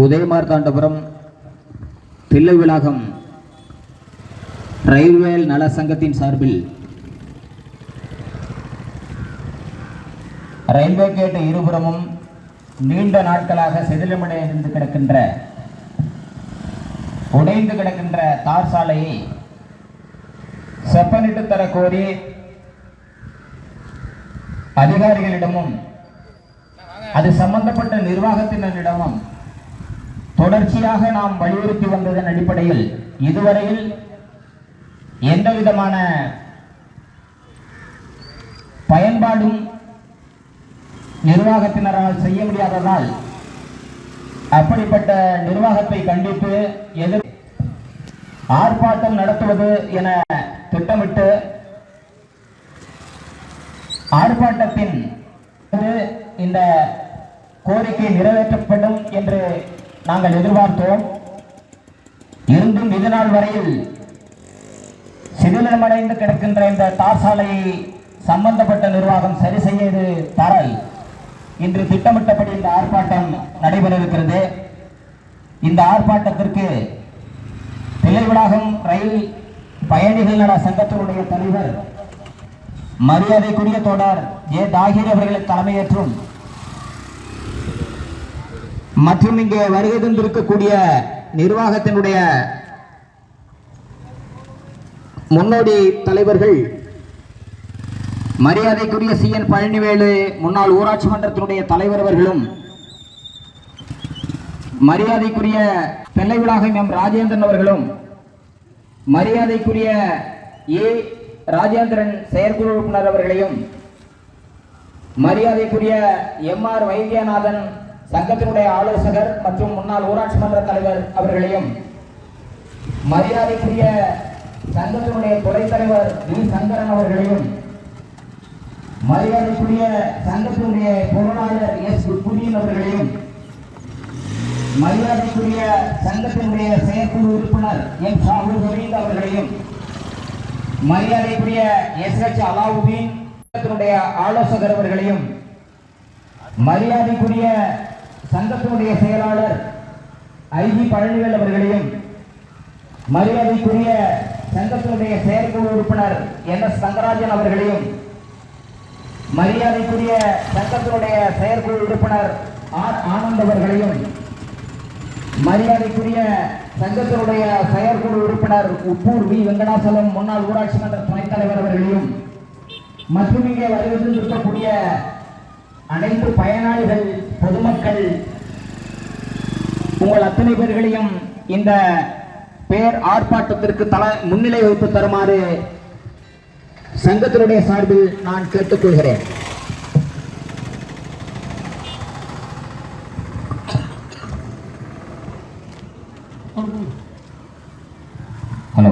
Udayamarthandapuram Thillai விளாகம் railway நல சங்கத்தின் சார்பில் ரயில்வே கேட் இருபுறமும் நீண்ட நாட்களாக சிதிலமடைந்து கிடக்கின்ற உடைந்து கிடக்கின்ற தார் சாலையை செப்பனிட்டு தர கோரி அதிகாரிகளிடமும் அது சம்பந்தப்பட்ட நிர்வாகத்தினரிடமும் தொடர்ச்சியாக நாம் வலியுறுத்தி வந்ததன் அடிப்படையில் இதுவரையில் எந்த விதமான பயன்பாடும் நிர்வாகத்தினரால் செய்ய முடியாததால் அப்படிப்பட்ட நிர்வாகத்தை கண்டித்து ஆர்ப்பாட்டம் நடத்துவது என திட்டமிட்டு ஆர்ப்பாட்டத்தின் இந்த கோரிக்கை நிறைவேற்றப்படும் என்று நாங்கள் எதிர்பார்த்தோம். இருந்தும் இதுநாள் வரையில் சிதிலமடைந்து கிடக்கின்ற இந்த தார் சாலையை சம்பந்தப்பட்ட நிர்வாகம் சரி செய்து தரல் இன்று திட்டமிட்டபடி இந்த ஆர்ப்பாட்டம் நடைபெற இருக்கிறது. இந்த ஆர்ப்பாட்டத்திற்கு தில்லை விளாகம் ரயில் பயணிகள் நல சங்கத்தினுடைய தலைவர் மரியாதைக்குரிய தோழர் ஏ தாகிர் அவர்கள் தலைமையேற்றும் மற்றும் இங்கே வருகை தந்திருக்கக்கூடிய நிர்வாகத்தினுடைய முன்னோடி தலைவர்கள் மரியாதைக்குரிய CN பழனிவேலு முன்னாள் ஊராட்சி மன்றத்தினுடைய தலைவர் அவர்களும் மரியாதைக்குரிய தில்லை விளாகம் எம் ராஜேந்திரன் அவர்களும் மரியாதைக்குரிய ஏ ராஜேந்திரன் செயற்குழு உறுப்பினர் அவர்களையும் மரியாதைக்குரிய MR வைத்தியநாதன் சங்கத்தினுடைய ஆலோசகர் மற்றும் முன்னாள் ஊராட்சி மன்ற தலைவர் அவர்களையும் மரியாதைக்குரிய சங்கத்தினுடைய துணைத் தலைவர் வி சங்கரன் அவர்களையும் மரியாதைக்குரிய சங்கத்தினுடைய பொருளாளர் எஸ் புதியன் அவர்களையும் மரியாதைக்குரிய சங்கத்தினுடைய செயற்குழு உறுப்பினர் எம் ஷாஹூர் ஹமீத் அவர்களையும் மரியாதைக்குரிய SH அலாவுதீன் சங்கத்தினுடைய ஆலோசகர் அவர்களையும் மரியாதைக்குரிய சங்கத்தினுடைய செயலாளர் IG பழனிவேல் அவர்களையும் மரியாதைக்குரிய சங்கத்தினுடைய செயற்குழு உறுப்பினர் NS தங்கராஜன் அவர்களையும் மரியாதைக்குரிய சங்கத்தினுடைய செயற்குழு உறுப்பினர் R ஆனந்த் அவர்களையும் மரியாதைக்குரிய சங்கத்தினுடைய செயற்குழு உறுப்பினர் உப்பூர் வி வெங்கடாசலம் முன்னாள் ஊராட்சி மன்ற துணைத் தலைவர் அவர்களையும் மற்றும் இங்கே வருவதில் இருக்கக்கூடிய அனைத்து பயனாளிகள் பொதுமக்கள் உங்கள் அத்தனை பேர்களையும் இந்த பேர் ஆர்ப்பாட்டத்திற்கு முன்னிலை வைத்து தருமாறு சங்கத்தினுடைய சார்பில் நான் கேட்டுக்கொள்கிறேன். ஹலோ.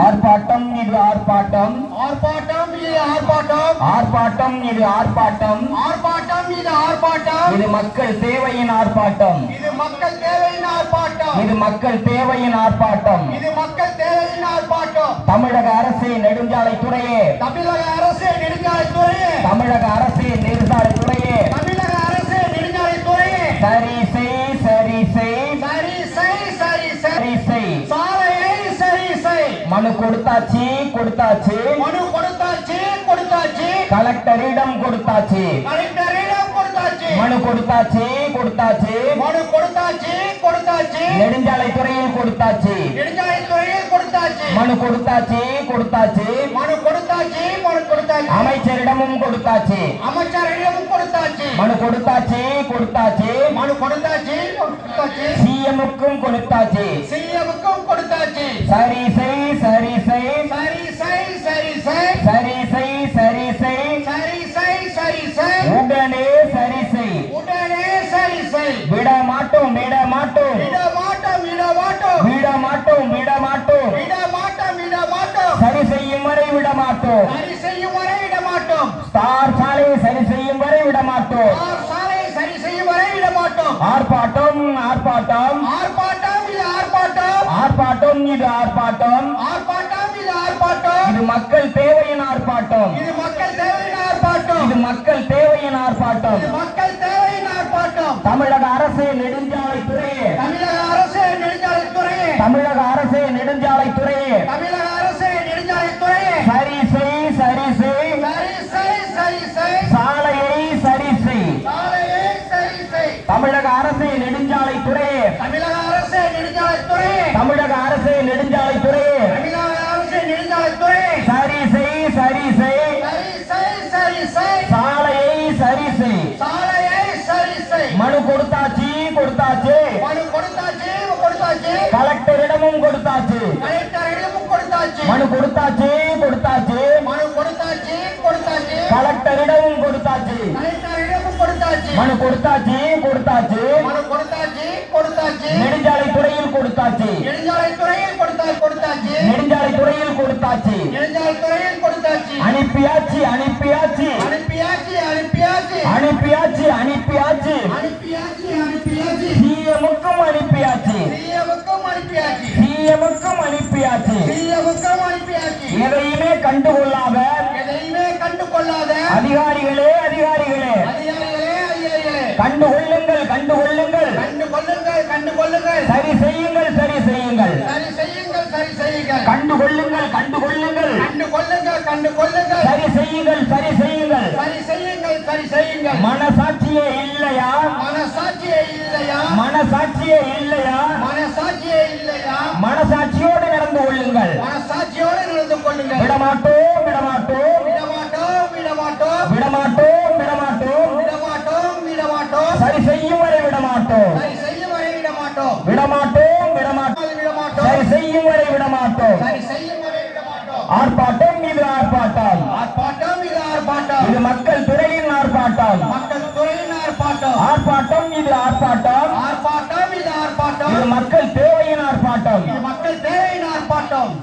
ஆர்ப்பாட்டம் இது ஆர்ப்பாட்டம், ஆர்ப்பாட்டம் இது ஆர்ப்பாட்டம், ஆர்ப்பாட்டம் இது ஆர்ப்பாட்டம், ஆர்ப்பாட்டம் இது ஆர்ப்பாட்டம், இது மக்கள் தேவையின் ஆர்ப்பாட்டம், இது மக்கள் தேவையின் ஆர்ப்பாட்டம், இது மக்கள் தேவையின் ஆர்ப்பாட்டம், இது மக்கள் தேவையின் ஆர்ப்பாட்டம். தமிழக அரசு நெடுஞ்சாலைத்துறையே, தமிழக அரசு நெடுஞ்சாலைத்துறையே, தமிழக அரசு நெடுஞ்சாலைத்துறையே, தமிழக அரசு நெடுஞ்சாலைத்துறையே சரி செய், சரி செய், சரி செய், சரி சரி செய், சாலையை சரி செய். மனு கொடுத்தாச்சு, கொடுத்தாச்சு, மனு கொடுத்தாச்சு, கொடுத்தாச்சு, கலெக்டரிடம் கொடுத்தாச்சு, கலெக்டரிடம் கொடுத்தாச்சு, மனு கொடுத்தாச்சு, கொடுத்தாச்சு, மனு கொடுத்தாச்சு, கொடுத்தாச்சு, நெடுஞ்சாலைத்துறையில் கொடுத்தாச்சு, நெடுஞ்சாலைத்துறையில் கொடுத்தாச்சு, மனு கொடுத்தாச்சு, கொடுத்தாச்சு, மனு கொடுத்தாச்சு, மனு கொடுத்தாச்சு, அமைச்சரிடமும் கொடுத்தாச்சு, அமைச்சரிடமும் கொடுத்தாச்சு, மனு கொடுத்தாச்சு, கொடுத்தாச்சு, மனு கொடுத்தாச்சு, கொடுத்தாச்சு, CM-க்கும் கொடுத்தாச்சு, CM-க்கும் கொடுத்தாச்சு. சரி செய், சரி செய், சரி செய், சரி செய், சரி செய், சரி செய், சரி செய், சரி செய், உடனே சரி செய், உடனே சரி செய். விட மாட்டோம், விட மாட்டோம், விட மாட்டோம், விட மாட்டோம், விட மாட்டோம், விட மாட்டோம், விட மாட்டோம், விட மாட்டோம், சரி செய்யும் வரை விட மாட்டோம், சரி செய்யும் வரை விட மாட்டோம், தார் சாலையை சரி செய்யும் வரை விட மாட்டோம், தார் சாலையை சரி செய்யும் வரை விட மாட்டோம். ஆர்ப்பாட்டம், ஆர்ப்பாட்டம், ஆர்ப்பாட்டம் இது ஆர்ப்பாட்டம், ஆர்ப்பாட்டம் இது ஆர்ப்பாட்டம், ஆர்ப்பாட்டம் இது ஆர்ப்பாட்டம், இது மக்கள் தேவையின் ஆர்ப்பாட்டம், இது மக்கள் தேவையின் ஆர்ப்பாட்டம், இது மக்கள் தேவையின் ஆர்ப்பாட்டம், இது மக்கள் தேவையின் ஆர்ப்பாட்டம். தமிழக அரசு நெடுஞ்சாலைத்துறையே தமிழக அரசு நெடுஞ்சாலைத்துறையே தமிழக அரசு நெடுஞ்சாலைத்துறையே தமிழக அரசு நெடுஞ்சாலைத்துறையே சரி செய் சரி செய் சரி செய் சரி செய் சாலையை சரி செய் சாலையை சரி செய் தமிழக அரசு நெடுஞ்சாலைத்துறையே தமிழக அரசு நெடுஞ்சாலைத்துறையே தமிழக அரசு நெடுஞ்சாலைத்துறையே தமிழக அரசு நெடுஞ்சாலைத்துறையே சரி செய் சரி செய் சரி செய் சரி செய் சாலையை சரி செய் சாலையை சரி செய் மனு கொடுத்தாச்சு கொடுத்தாச்சு மனு கொடுத்தாச்சு கொடுத்தாச்சு கலெக்டரிடமும் கொடுத்தாச்சு கலெக்டரிடமும் கொடுத்தாச்சு மனு கொடுத்தாச்சு கொடுத்தாச்சு மனு கொடுத்தாச்சு கொடுத்தாச்சு கலெக்டரிடமும் கொடுத்தாச்சு கலெக்டரிடமும் கொடுத்தாச்சு மனு கொடுத்தாச்சு கொடுத்தாச்சு மனு கொடுத்தாச்சு கொடுத்தாச்சு நெடுஞ்சாலைத்துறையில் கொடுத்தாச்சு நெடுஞ்சாலைத்துறையில் கொடுத்தாச்சு நெடுஞ்சாலைத்துறையில் கொடுத்தாச்சு நெடுஞ்சாலைத்துறையில் கொடுத்தாச்சு அனுப்பியாச்சு அனுப்பியாச்சு அனுப்பியாச்சு அனுப்பியாச்சு அனுப்பியாச்சு அனுப்பியாச்சு அனுப்பியாச்சு அனுப்பியாச்சு சிஎமுக்கும் அனுப்பியாச்சு சிஎமுக்கும் அனுப்பியாச்சு சிஎமுக்கும் அனுப்பியாச்சு சிஎமுக்கும் அனுப்பியாச்சு எதையுமே கண்டுகொள்ளாத எதையுமே கண்டு கொள்ளாத அதிகாரிகளே அதிகாரிகளே அதிகாரிகளே அதிகாரிகளே கண்டுகொள்ளுங்கள் கண்டுகொள்ளுங்கள் கண்டு கொள்ளுங்கள் கண்டு கொள்ளுங்கள் சரி செய்யுங்கள் சரி செய்யுங்கள் சரி செய்யுங்கள் சரி செய்யுங்கள் கண்டுகொள்ளுங்கள் கண்டுகொள்ளுங்கள் கண்டு கொள்ளுங்கள் கண்டு கொள்ளுங்கள் சரி செய்யுங்கள் சரி செய்யுங்கள் சரி செய்யுங்கள் சரி செய்யுங்கள் மனசாட்சியே இல்லையா மனசாட்சியே இல்லையா மனசாட்சியே இல்லையா மனசாட்சியே இல்லையா மனசாட்சியோடு நடந்து கொள்ளுங்கள் மனசாட்சியோடு நடந்து கொள்ளுங்கள் விடமாட்டோம் விடமாட்டோம் விடமாட்டோம் விடமாட்டோம் விடமாட்டோம் விடமாட்டோம் விடமாட்டோம் விடமாட்டோம் சரி செய்யும் வரை விடமாட்டோம் சரி செய்யும் வரை விடமாட்டோம் விடமாட்டோம் விடமாட்டோம் விடமாட்டோம் சரி செய்யும் வரை விடமாட்டோம் சரி செய்யும் வரை விடமாட்டோம் ஆர்ப்பாட்டம் இது ஆர்ப்பாட்டம் ஆர்ப்பாட்டம் இது ஆர்ப்பாட்டம் இது மக்கள் துறையின் ஆர்ப்பாட்டம் மக்கள் துறையின் ஆர்ப்பாட்டம் ஆர்ப்பாட்டம் இது ஆர்ப்பாட்டம் ஆர்ப்பாட்டம் இது ஆர்ப்பாட்டம் இது மக்கள் தேவையின் ஆர்ப்பாட்டம் இது மக்கள் தேவையின் ஆர்ப்பாட்டம்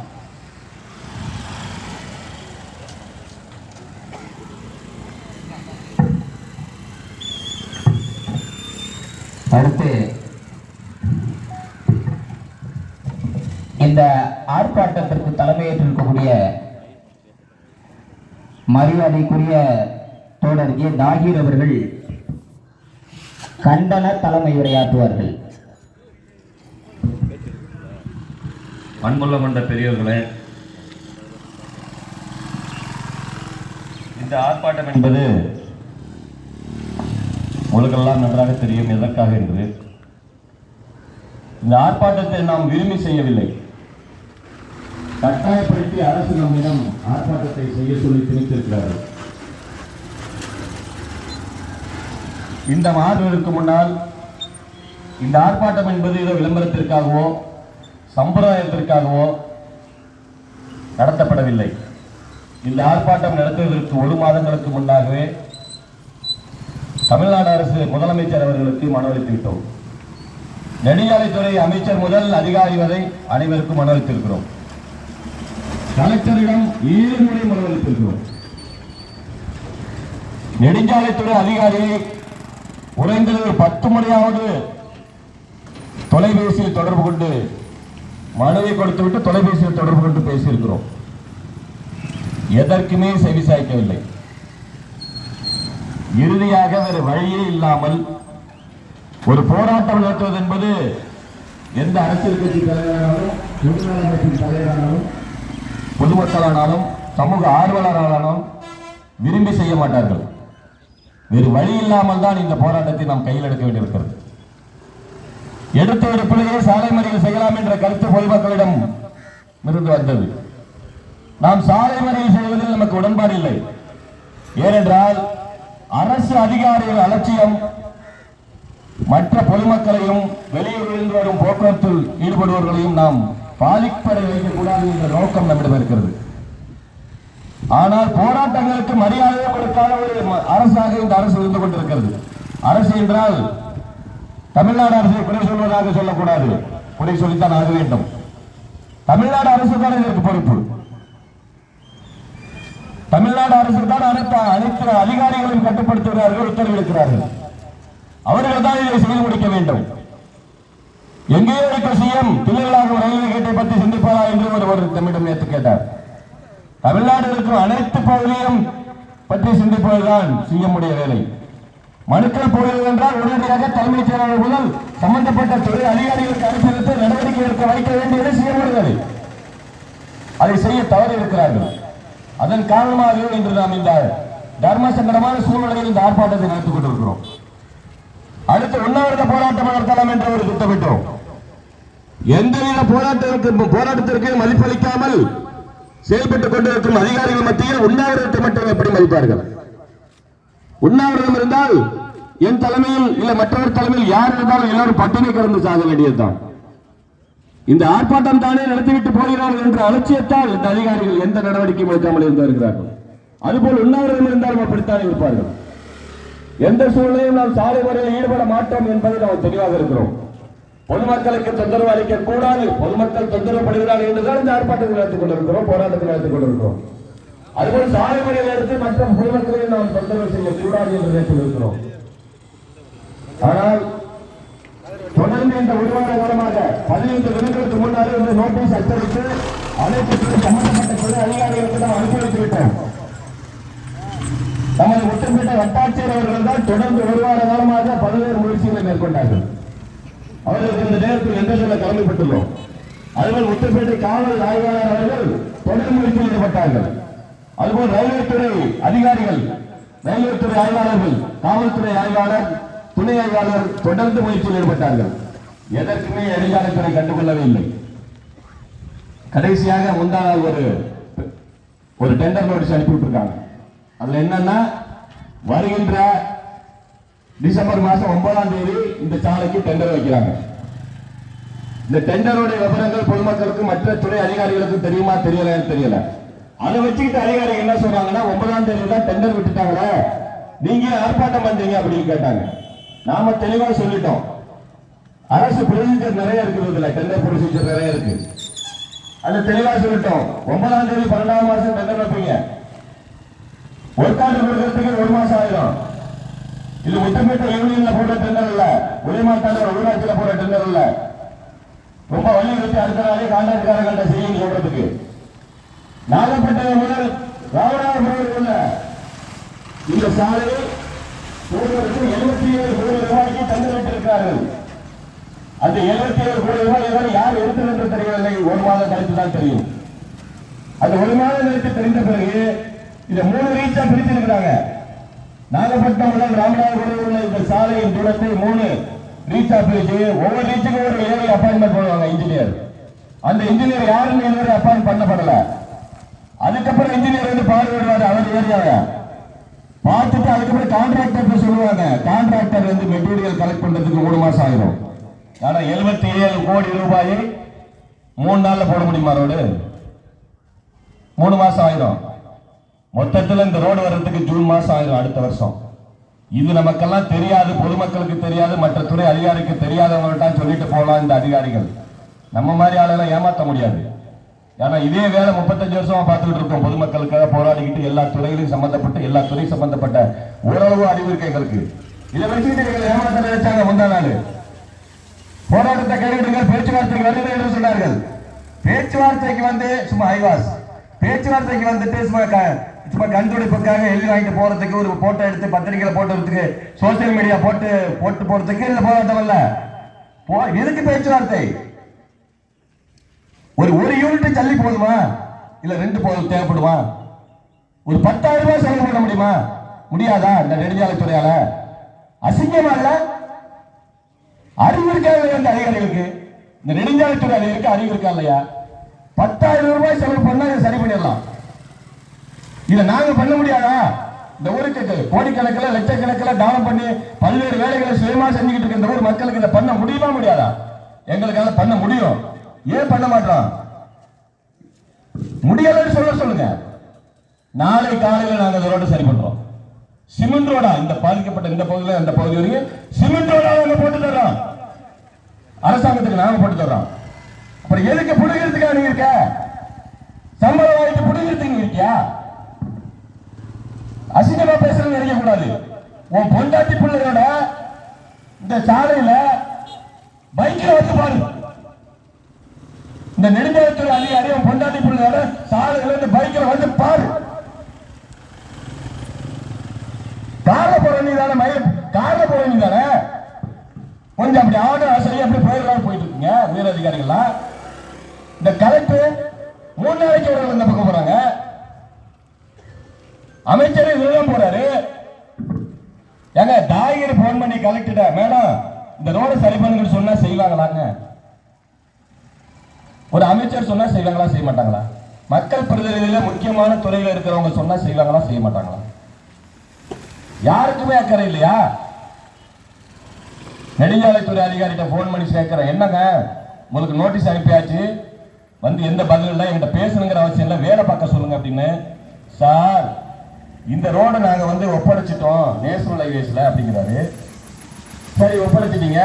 அடுத்து இந்த ஆர்ப்பாட்டத்திற்கு தலைமையேற்றிருக்கக்கூடிய மரியாதைக்குரிய தோழர் ஜே தாகீர் அவர்கள் கண்டன தலைமை உரையாற்றுவார்கள். அன்புள்ள கொண்ட பெரியவர்களே, இந்த ஆர்ப்பாட்டம் என்பது உங்களுக்கெல்லாம் நன்றாக தெரியும் எதற்காக என்று. இந்த ஆர்ப்பாட்டத்தை நாம் விரும்பி செய்யவில்லை, கட்டாயப்படுத்தி அரசு நம்மிடம் ஆர்ப்பாட்டத்தை செய்ய சொல்லி திணித்திருக்கிறார்கள். இந்த மாதத்திற்கு முன்னால் இந்த ஆர்ப்பாட்டம் என்பது ஏதோ விளம்பரத்திற்காகவோ சம்பிரதாயத்திற்காகவோ நடத்தப்படவில்லை. இந்த ஆர்ப்பாட்டம் நடத்துவதற்கு 1 மாதங்களுக்கு முன்னாகவே தமிழ்நாடு அரசு முதலமைச்சர் அவர்களுக்கு மனு அளித்து விட்டோம். நெடுஞ்சாலைத்துறை அமைச்சர் முதல் அதிகாரி வரை அனைவருக்கும் மனு அளித்திருக்கிறோம். கலெக்டரிடம் 7 முறை மனு அளித்திருக்கிறோம். நெடுஞ்சாலைத்துறை அதிகாரியை குறைந்தது ஒரு 10 முறையாவது தொலைபேசியில் தொடர்பு கொண்டு மனுவை கொடுத்துவிட்டு தொலைபேசியில் தொடர்பு கொண்டு பேசியிருக்கிறோம். எதற்குமே செவிசாய்க்கவில்லை. இறுதியாக வேறு வழியே இல்லாமல் ஒரு போராட்டம் நடத்துவது என்பது எந்த அரசியல் கட்சி தலைவரானாலும் தொழிலாளர் கட்சி தலைவரானாலும் பொதுமக்களானாலும் சமூக ஆர்வலரானாலும் விரும்பி செய்ய மாட்டார்கள். வேறு வழி இல்லாமல் தான் இந்த போராட்டத்தை நாம் கையில் எடுக்க வேண்டியிருக்கிறது. எடுத்த எடுப்பிலேயே சாலை மறியல் செய்யலாம் என்ற கருத்து பொதுமக்களிடம் இருந்து வந்தது. நாம் சாலை மறியல் செய்வதில் நமக்கு உடன்பாடு இல்லை. ஏனென்றால் அரசு அதிகாரிகள் அலட்சியம் மற்ற பொதுமக்களையும் வெளியூரிலிருந்து வரும் போக்குவரத்தில் ஈடுபடுபவர்களையும் நாம் பாதிப்படை வைக்கக்கூடாது என்ற நோக்கம் நம்மிடம் இருக்கிறது. ஆனால் போராட்டங்களுக்கு மரியாதை கொடுக்காத ஒரு அரசாக இந்த அரசு இருந்து கொண்டிருக்கிறது. அரசு என்றால் தமிழ்நாடு அரசை குறை சொல்வதாக சொல்லக்கூடாது, குறை சொல்லித்தான் ஆக வேண்டும். தமிழ்நாடு அரசு தான் இதற்கு பொறுப்பு. தமிழ்நாடு அரசு தான் அனைத்து அதிகாரிகளையும் கட்டுப்படுத்துகிறார்கள், உத்தரவிடுகிறார்கள். அவர்கள் தான் இதை செய்து முடிக்க வேண்டும். எங்கேயோ இருக்க சிஎம் பிள்ளைகளாக ரயில்வே கேட்டை பற்றி சிந்திப்பாரா என்று ஒரு நம்மிடம் நேற்று கேட்டார். தமிழ்நாடு இருக்கும் அனைத்து பகுதியும் பற்றி சிந்திப்பதுதான் சிஎம் உடைய வேலை. மனுக்கள் போகிறது என்றால் உடனடியாக தலைமைச் செயலாளர் முதல் சம்பந்தப்பட்ட துறை அதிகாரிகளுக்கு அனுப்பி நடவடிக்கை எடுக்க வைக்க வேண்டியது செய்யப்படுகிறது. அதை செய்ய தவறி இருக்கிறார்கள். அதன் காரணமாக இன்று நாம் இந்த தர்ம சங்கடமான சூழ்நிலையில் இந்த ஆர்ப்பாட்டத்தை நடத்திக் கொண்டிருக்கிறோம். அடுத்து உண்ணாவிரத போராட்டம் நடத்தலாம் என்று ஒரு திட்டமிட்டோம். எந்தவித போராட்டத்திற்கு மதிப்பளிக்காமல் செயல்பட்டுக் கொண்டிருக்கும் அதிகாரிகள் மத்தியில் உண்ணாவிரதத்தை மட்டும் எப்படி மதிப்பார்கள்? உண்ணாவிரதம் இருந்தால் என் தலைமையில் இல்ல மற்றவர் தலைமையில் யார் இருந்தாலும் எல்லாரும் பட்டினி கிடந்து சாக வேண்டியதுதான். இந்த ஆர்ப்பாட்டம் தானே நடத்திவிட்டு போகிறார்கள் என்ற அலட்சியத்தால் இந்த அதிகாரிகள் எந்த நடவடிக்கையும் எடுக்காமல் இருந்து வருகிறார்கள். அதுபோல் உண்ணாவிரதம் இருந்தாலும் அப்படித்தான் இருப்பார்கள். எந்த சூழ்நிலையும் நாம் சாலை முறையில் ஈடுபட மாட்டோம் என்பதை நாம் தெளிவாக இருக்கிறோம். பொதுமக்களுக்கு தொந்தரவு அளிக்க கூடாது, பொதுமக்கள் தொந்தரவுப்படுகிறார்கள் என்றுதான் இந்த ஆர்ப்பாட்டத்தை நடத்திக் கொண்டிருக்கிறோம், போராட்டத்தை நடத்திக் கொண்டிருக்கிறோம். அதுபோல் சாலை முறையில் எடுத்து மற்ற பொதுமக்களை நாம் தொந்தரவு செய்யக்கூடாது என்று சொல்லியிருக்கிறோம். ஆனால் தொடர்ந்து இந்த ஒரு வார காலமாக 15 தினங்களுக்கு முன்னாலே இந்த நோட்டீஸ் அச்சடித்து அனைத்து சம்பந்தப்பட்ட துறை அதிகாரிகளுக்கு நாம் அனுப்பி வைத்து விட்டோம். நமது ஒட்டுமொத்த வட்டாட்சியர் அவர்கள் தான் தொடர்ந்து ஒரு வார காலமாக பல்வேறு முயற்சிகளை மேற்கொண்டார்கள். அவர்களுக்கு இந்த நேரத்தில் எந்த சொல்ல கடமைப்பட்டுள்ளோம். அதுபோல் முத்துப்பேட்டை காவல் ஆய்வாளர் அவர்கள் தொடர் முயற்சியில் ஈடுபட்டார்கள். அதுபோல் ரயில்வே துறை அதிகாரிகள், ரயில்வே துறை ஆய்வாளர்கள், காவல்துறை ஆய்வாளர், துணை ஆய்வாளர் தொடர்ந்து முயற்சியில் ஈடுபட்டார்கள். எதற்குமே அதிகாரத்துறை கண்டுகொள்ளவே இல்லை. கடைசியாக முந்தா நாள் ஒரு டெண்டர் நோட்டீஸ் அனுப்பிவிட்டிருக்காங்க. அதுல என்னன்னா, வருகின்ற டிசம்பர் மாசம் 9ஆம் தேதி இந்த சாலைக்கு டெண்டர் வைக்கிறாங்க. இந்த டெண்டருடைய விவரங்கள் பொதுமக்களுக்கு மற்ற துறை அதிகாரிகளுக்கு தெரியுமா தெரியல. அதை வச்சுக்கிட்டு அதிகாரிகள் என்ன சொல்றாங்கன்னா, 9ஆம் தேதி தான் டெண்டர் விட்டுட்டாங்களே, நீங்க ஆர்ப்பாட்டம் பண்றீங்க அப்படின்னு கேட்டாங்க. நாம தெளிவா சொல்லிட்டோம், அரசு ப்ரொசீஜர் நிறைய இருக்குது, டெண்டர் ப்ரொசீஜர் நிறைய இருக்கு. அது தெளிவா சொல்லிட்டோம். 9ஆம் தேதி 12ஆம் மாசம் டெண்டர் வைப்பீங்க, ஒர்க் ஆர்டர் கொடுக்கறதுக்கு 1 மாசம் ஆயிடும். இது முத்தமிட்ட யூனியன்ல போட்ட டெண்டர் இல்ல, உதயமாட்டாளர் ஊராட்சியில போட்ட டெண்டர் இல்ல. ரொம்ப வலியுறுத்தி அடுத்த நாளே கான்ட்ராக்ட்காரர்கள்ட்ட செய்யும் சொல்றதுக்கு. நாகப்பட்டினம் முதல் ராமநாதபுரம் உள்ள இந்த சாலையை போடுவதற்கு 77 கோடி ரூபாய்க்கு டெண்டர் விட்டிருக்கிறார்கள். அந்த 77 கோடி ரூபாய் யார் எடுத்தது என்று தெரியவில்லை. 1 மாதம் கழித்து தான் தெரியும். அந்த 1 மாதம் கழித்து தெரிந்த பிறகு இதை 3 ரீச்சா பிரிச்சிருக்கிறாங்க. நாகப்பட்டினம் முதல் ராமநாதபுரம் உள்ள இந்த சாலையின் தூரத்தை 3 ரீச்சா பிரிச்சு ஒவ்வொரு ரீச்சுக்கும் ஒரு ஏரியா அப்பாயின்மெண்ட் பண்ணுவாங்க இன்ஜினியர். அந்த இன்ஜினியர் யாருன்னு இதுவரை அப்பாயின்ட் பண்ணப்படல. அதுக்கப்புறம் இன்ஜினியர் வந்து பார்வையிடுவாரு அவர் ஏரியாவை பார்த்துட்டு, அதுக்கப்புறம் கான்ட்ராக்டர் சொல்லுவாங்க. கான்ட்ராக்டர் வந்து மெட்டீரியல் கலெக்ட் பண்றதுக்கு 3 மாசம் ஆயிரும். ஆனா 77 கோடி ரூபாயை 3 நாள்ல போட முடியுமா ரோடு? 3 மாசம் ஆயிரும். மொத்தத்தில் இந்த ரோடு வர்றதுக்கு ஜூன் மாசம் ஆயிரும் அடுத்த வருஷம். இது நமக்கெல்லாம் தெரியாது, பொதுமக்களுக்கு தெரியாது, மற்ற துறை அதிகாரிக்கு தெரியாதவங்கள்ட்ட சொல்லிட்டு போகலாம். இந்த அதிகாரிகள் நம்ம மாதிரி ஆளெல்லாம் ஏமாற்ற முடியாது. ஏன்னா இதே வேலை 35 வருஷமா பார்த்துக்கிட்டு இருக்கோம். பொதுமக்களுக்காக போராடிக்கிட்டு எல்லா துறைகளையும் சம்பந்தப்பட்ட எல்லா துறை சம்பந்தப்பட்ட ஓரளவு அறிவு இருக்கு எங்களுக்கு. இதை வச்சுக்கிட்டு ஏமாற்ற நினைச்சாங்க. முந்தா நாள் போராட்டத்தை கைவிடுங்கள், பேச்சுவார்த்தைக்கு வருகிறேன் என்று சொன்னார்கள். பேச்சுவார்த்தைக்கு வந்து சும்மா ஐவாஸ் பேச்சுவார்த்தைக்கு வந்துட்டு சும்மா கண்துடைப்புக்காக எழுதி வாங்கிட்டு போறதுக்கு, ஒரு போட்டோ எடுத்து பத்திரிகையில போட்டுறதுக்கு, சோசியல் மீடியா போட்டு போறதுக்கு இந்த போராட்டம் இல்ல. எதுக்கு பேச்சுவார்த்தை? ஒரு யூனிட் ஜல்லி போதுமா? இல்ல 2 போதும் தேவைப்படுமா? ஒரு 10,000 ரூபாய் செலவு பண்ண முடியுமா? முடியாதா? இந்த நெடுஞ்சாலைத்துறையால அசிங்கமா இல்ல? அறிவு இருக்கா இல்லையா இந்த அதிகாரிகளுக்கு? இந்த நெடுஞ்சாலைத்துறை அதிகாரிகளுக்கு அறிவு இருக்கா இல்லையா? 10,000 ரூபாய் செலவு பண்ணா இதை சரி பண்ணிடலாம். இதை நாங்க பண்ண முடியாதா? இந்த ஊருக்கு கோடிக்கணக்கில் லட்சக்கணக்கில் தானம் பண்ணி பல்வேறு வேலைகளை சுயமா செஞ்சுக்கிட்டு இருக்க இந்த ஊர் மக்களுக்கு இதை பண்ண முடியுமா முடியாதா? எங்களுக்காக பண்ண முடியும். ஏன் பண்ண மாட்டோம்? முடியலன்னு சொல்லுங்க. நாளை காலையில் நாங்கள் இந்த ரோடு சரி பண்றோம். சிமெண்ட் ரோடா? இந்த பாதிக்கப்பட்ட இந்த பகுதியில் அந்த பகுதி வரைக்கும் சிமெண்ட் ரோடா நாங்க போட்டு தர்றோம். அரசாங்கத்துக்கு நாங்க போட்டு தர்றோம். அப்புறம் எதுக்கு புடுங்கிறதுக்காக நீங்க இருக்க? சம்பளம் வாங்கிட்டு புடுங்கிறதுக்கு இருக்கியா? அசிங்கமா பேசுறது நினைக்க கூடாது. உன் பொண்டாட்டி பிள்ளையோட இந்த சாலையில பைக்ல வந்து பாரு. இந்த நெடுஞ்சாலைத்துறை அதிகாரி உன் பொண்டாட்டி பிள்ளையோட சாலையில இந்த பைக்ல வந்து பாரு. கால போற நீ தானே கார்ல போக வேண்டியதானே? கொஞ்சம் அப்படி ஆடு சரி அப்படி போயிடலாம் போயிட்டு இருக்குங்க உயர் அதிகாரிகள்லாம். இந்த கலெக்டர் 3 நாளைக்கு ஒரு இந்த பக்கம் போறாங்க, அமைச்சர் இதுதான் போறாரு. ஏங்க தாயகிரி போன் பண்ணி கலெக்டர் மேடம் இந்த ரோட சரி பண்ணுங்கன்னு சொன்னா செய்வாங்களாங்க? ஒரு அமைச்சர் சொன்னா செய்வாங்களா செய்ய மாட்டாங்களா? மக்கள் பிரதிநிதியில முக்கியமான துறையில இருக்கிறவங்க சொன்னா செய்வாங்களா செய்ய மாட்டாங்களா? யாருக்குமே அக்கறை இல்லையா? நெடுஞ்சாலைத்துறை அதிகாரிகிட்ட போன் பண்ணி சேர்க்கிறேன், என்னங்க உங்களுக்கு நோட்டீஸ் அனுப்பியாச்சு, வந்து எந்த பதில் இல்லை, என்கிட்ட பேசணுங்கிற அவசியம் இல்லை, வேலை பார்க்க சொல்லுங்க அப்படின்னு. சார் இந்த ரோடை நாங்க வந்து ஒப்படைச்சிட்டோம் நேஷனல் ஹைவேஸ்ல அப்படிங்கிறாரு. சரி ஒப்படைச்சிட்டீங்க,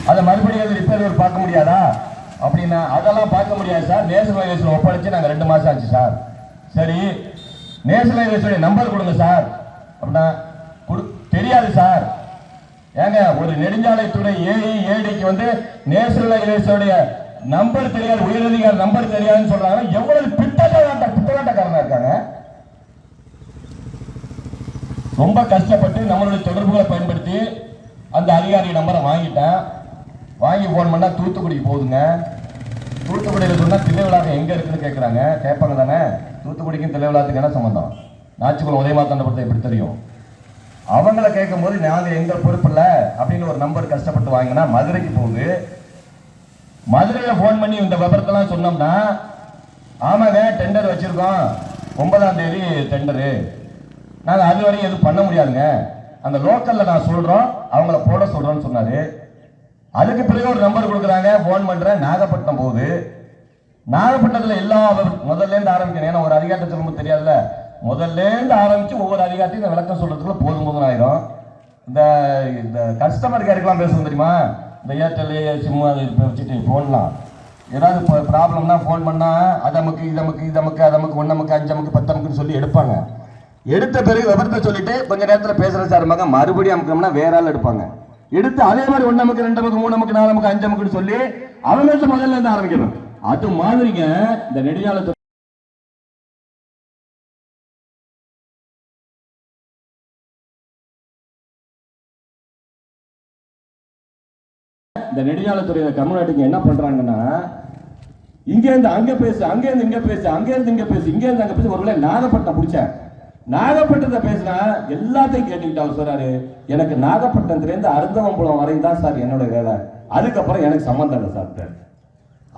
அதை மறுபடியும் ரிப்பேர் பார்க்க முடியாதா அப்படின்னா? அதெல்லாம் பார்க்க முடியாது சார், நேஷனல் ஹைவேஸ்ல ஒப்படைச்சு நாங்க 2 மாசம் ஆச்சு சார். சரி நேஷனல் ஹைவேஸோட நம்பர் கொடுங்க சார் அப்படின்னா தெரியாது சார். ஏங்க ஒரு நெடுஞ்சாலைத்துறை ஏடிக்கு வந்து நேஷனல் ஹைவேஸோடைய நம்பர் தெரியாது, உயரதிகாரி நம்பர் தெரியாதுன்னு சொல்றாங்கன்னா எவ்வளவு பித்தலாட்டக்காரனா இருக்காங்க. ரொம்ப கஷ்டப்பட்டு நம்மளுடைய தொடர்புகளை பயன்படுத்தி அந்த அதிகாரி நம்பரை வாங்கிட்டேன். வாங்கி போன் பண்ணா தூத்துக்குடிக்கு போகுதுங்க. தூத்துக்குடியில் சொன்னா தில்லைவிழாக்கம் எங்க இருக்குன்னு கேட்கறாங்க. கேட்பாங்க தானே, தூத்துக்குடிக்கும் தில்லைவிழாத்துக்கு என்ன சம்பந்தம்? நாச்சிக்குளம் உதயமாத்தண்டபுரத்தை எப்படி தெரியும்? அவங்கள கேட்கும் போது நாங்க எங்க பொறுப்பு இல்லை அப்படின்னு ஒரு நம்பர் கஷ்டப்பட்டு வாங்கினா மதுரைக்கு போகுது. மதுரையில போன் பண்ணி இந்த விபரத்தெல்லாம் சொன்னோம்னா, ஆமாங்க டெண்டர் வச்சிருக்கோம் 9ஆம் தேதி டெண்டரு, நாங்க அது வரையும் எதுவும் பண்ண முடியாதுங்க, அந்த லோக்கல்ல நான் சொல்றோம் அவங்கள போட சொல்றோம்னு சொன்னாரு. அதுக்கு பிறகு ஒரு நம்பர் கொடுக்குறாங்க, போன் பண்றேன், நாகப்பட்டினம் போகுது. நாகப்பட்டினத்துல எல்லா முதல்ல இருந்து ஆரம்பிக்கணும், ஏன்னா ஒரு அதிகாரத்தை சொல்லும்போது தெரியாதுல்ல, முதல்ல இருந்து ஆரம்பிச்சு ஒவ்வொரு அதிகாரத்தையும் இந்த விளக்கம் சொல்றதுக்குள்ள போதும் ஆயிரும். இந்த கஸ்டமர் கேருக்கெல்லாம் பேசணும் தெரியுமா, இந்த ஏர்டெல் சிம்மு அதை வச்சுட்டு போன்லாம் ஏதாவது ப்ராப்ளம்னா ஃபோன் பண்ணா அதமுக்கு இதமுக்கு இதமுக்கு அதமுக்கு 1 அமுக்கு 5 அமுக்கு 10 அமுக்குன்னு சொல்லி எடுப்பாங்க. எடுத்த பிறகு விவரத்தை சொல்லிட்டு கொஞ்ச நேரத்தில் பேசுற சார் மகன் மறுபடியும் அமுக்கம்னா வேற ஆள் எடுப்பாங்க. எடுத்து அதே மாதிரி 1 அமுக்கு 2 அமுக்கு 3 அமுக்கு 4 அமுக்கு 5 அமுக்குன்னு சொல்லி அவங்க முதல்ல இருந்து ஆரம்பிக்கணும். அது மாதிரிங்க இந்த நெடுஞ்சாலைத்துறை இந்த நெடுஞ்சாலைத்துறையில தமிழ்நாட்டுக்கு என்ன பண்றாங்கன்னா, இங்க இருந்து அங்க பேசு, அங்க இருந்து இங்க பேசு, அங்க இருந்து இங்க பேசு, இங்க இருந்து அங்க பேசு. ஒருவேளை நாகப்பட்டினம் பிடிச்சேன், நாகப்பட்டினத்தை பேசினா எல்லாத்தையும் கேட்டுக்கிட்டு அவர் சொல்றாரு, எனக்கு நாகப்பட்டினத்துல இருந்து அருந்தவம்புலம் வரையும் தான் சார் என்னோட வேலை, அதுக்கப்புறம் எனக்கு சம்பந்தம் இல்லை சார்.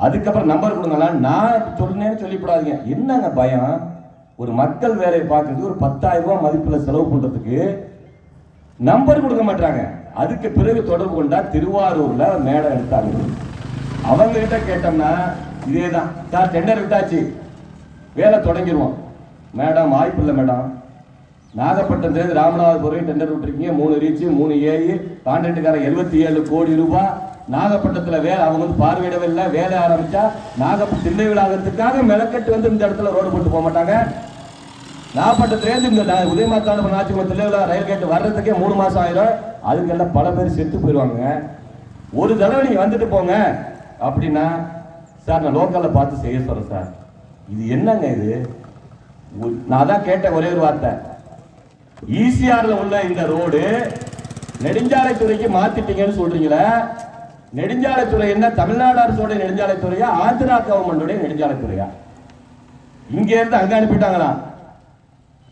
அதுக்கப்புறம் நம்பர் கொடுங்களா, நான் சொன்னேன்னு சொல்லிவிடாதீங்க. என்னங்க பயம்? ஒரு மக்கள் வேலையை பார்க்கறதுக்கு ஒரு 10,000 ரூபாய் மதிப்புல செலவு பண்றதுக்கு நம்பர் கொடுக்க மாட்டாங்க. அதுக்கு பிறகு தொடர்பு கொண்டா திருவாரூர்ல மேடம் எடுத்தாங்க. அவங்க கிட்ட கேட்டோம்னா இதேதான், சார் டெண்டர் விட்டாச்சு வேலை தொடங்கிடுவோம். மேடம் வாய்ப்பு இல்லை மேடம், நாகப்பட்டினத்துல ராமநாதபுரம் டெண்டர் விட்டுருக்கீங்க, 3 ரீச் 3 ஏஇ கான்ட்ராக்டுக்கார 77 கோடி ரூபாய். நாகப்பட்டினத்துல வேலை அவங்க வந்து பார்வையிடவே இல்லை. வேலை ஆரம்பிச்சா நாகப்பட்டினம் தில்லை விழாக்கிறதுக்காக மெனக்கட்டு வந்து இந்த இடத்துல ரோடு போட்டு போக மாட்டாங்க. நாகப்பட்டினத்துலேருந்து இந்த உதயமாத்தாண்டபுரம் நாச்சிக்குளம் தில்லை விழா ரயில் கேட்டு வர்றதுக்கே 3 மாசம் ஆயிரும். அதுக்கெல்லாம் பல பேர் செத்து போயிடுவாங்க. ஒரு தடவை நீங்க வந்துட்டு போங்க அப்படின்னா, சார் நான் லோக்கல்ல பார்த்து செய்ய சொல்றேன் சார். இது என்னங்க இது? நான் தான் கேட்ட ஒரே ஒரு வார்த்தை, ஈசிஆர்ல உள்ள இந்த ரோடு நெடுஞ்சாலைத்துறைக்கு மாத்திட்டீங்கன்னு சொல்றீங்களே, நெடுஞ்சாலைத்துறை என்ன தமிழ்நாடு அரசோட நெடுஞ்சாலைத்துறையா ஆந்திரா கவர்மெண்டோட நெடுஞ்சாலைத்துறையா? இங்க இருந்து அங்க அனுப்பிட்டாங்களா,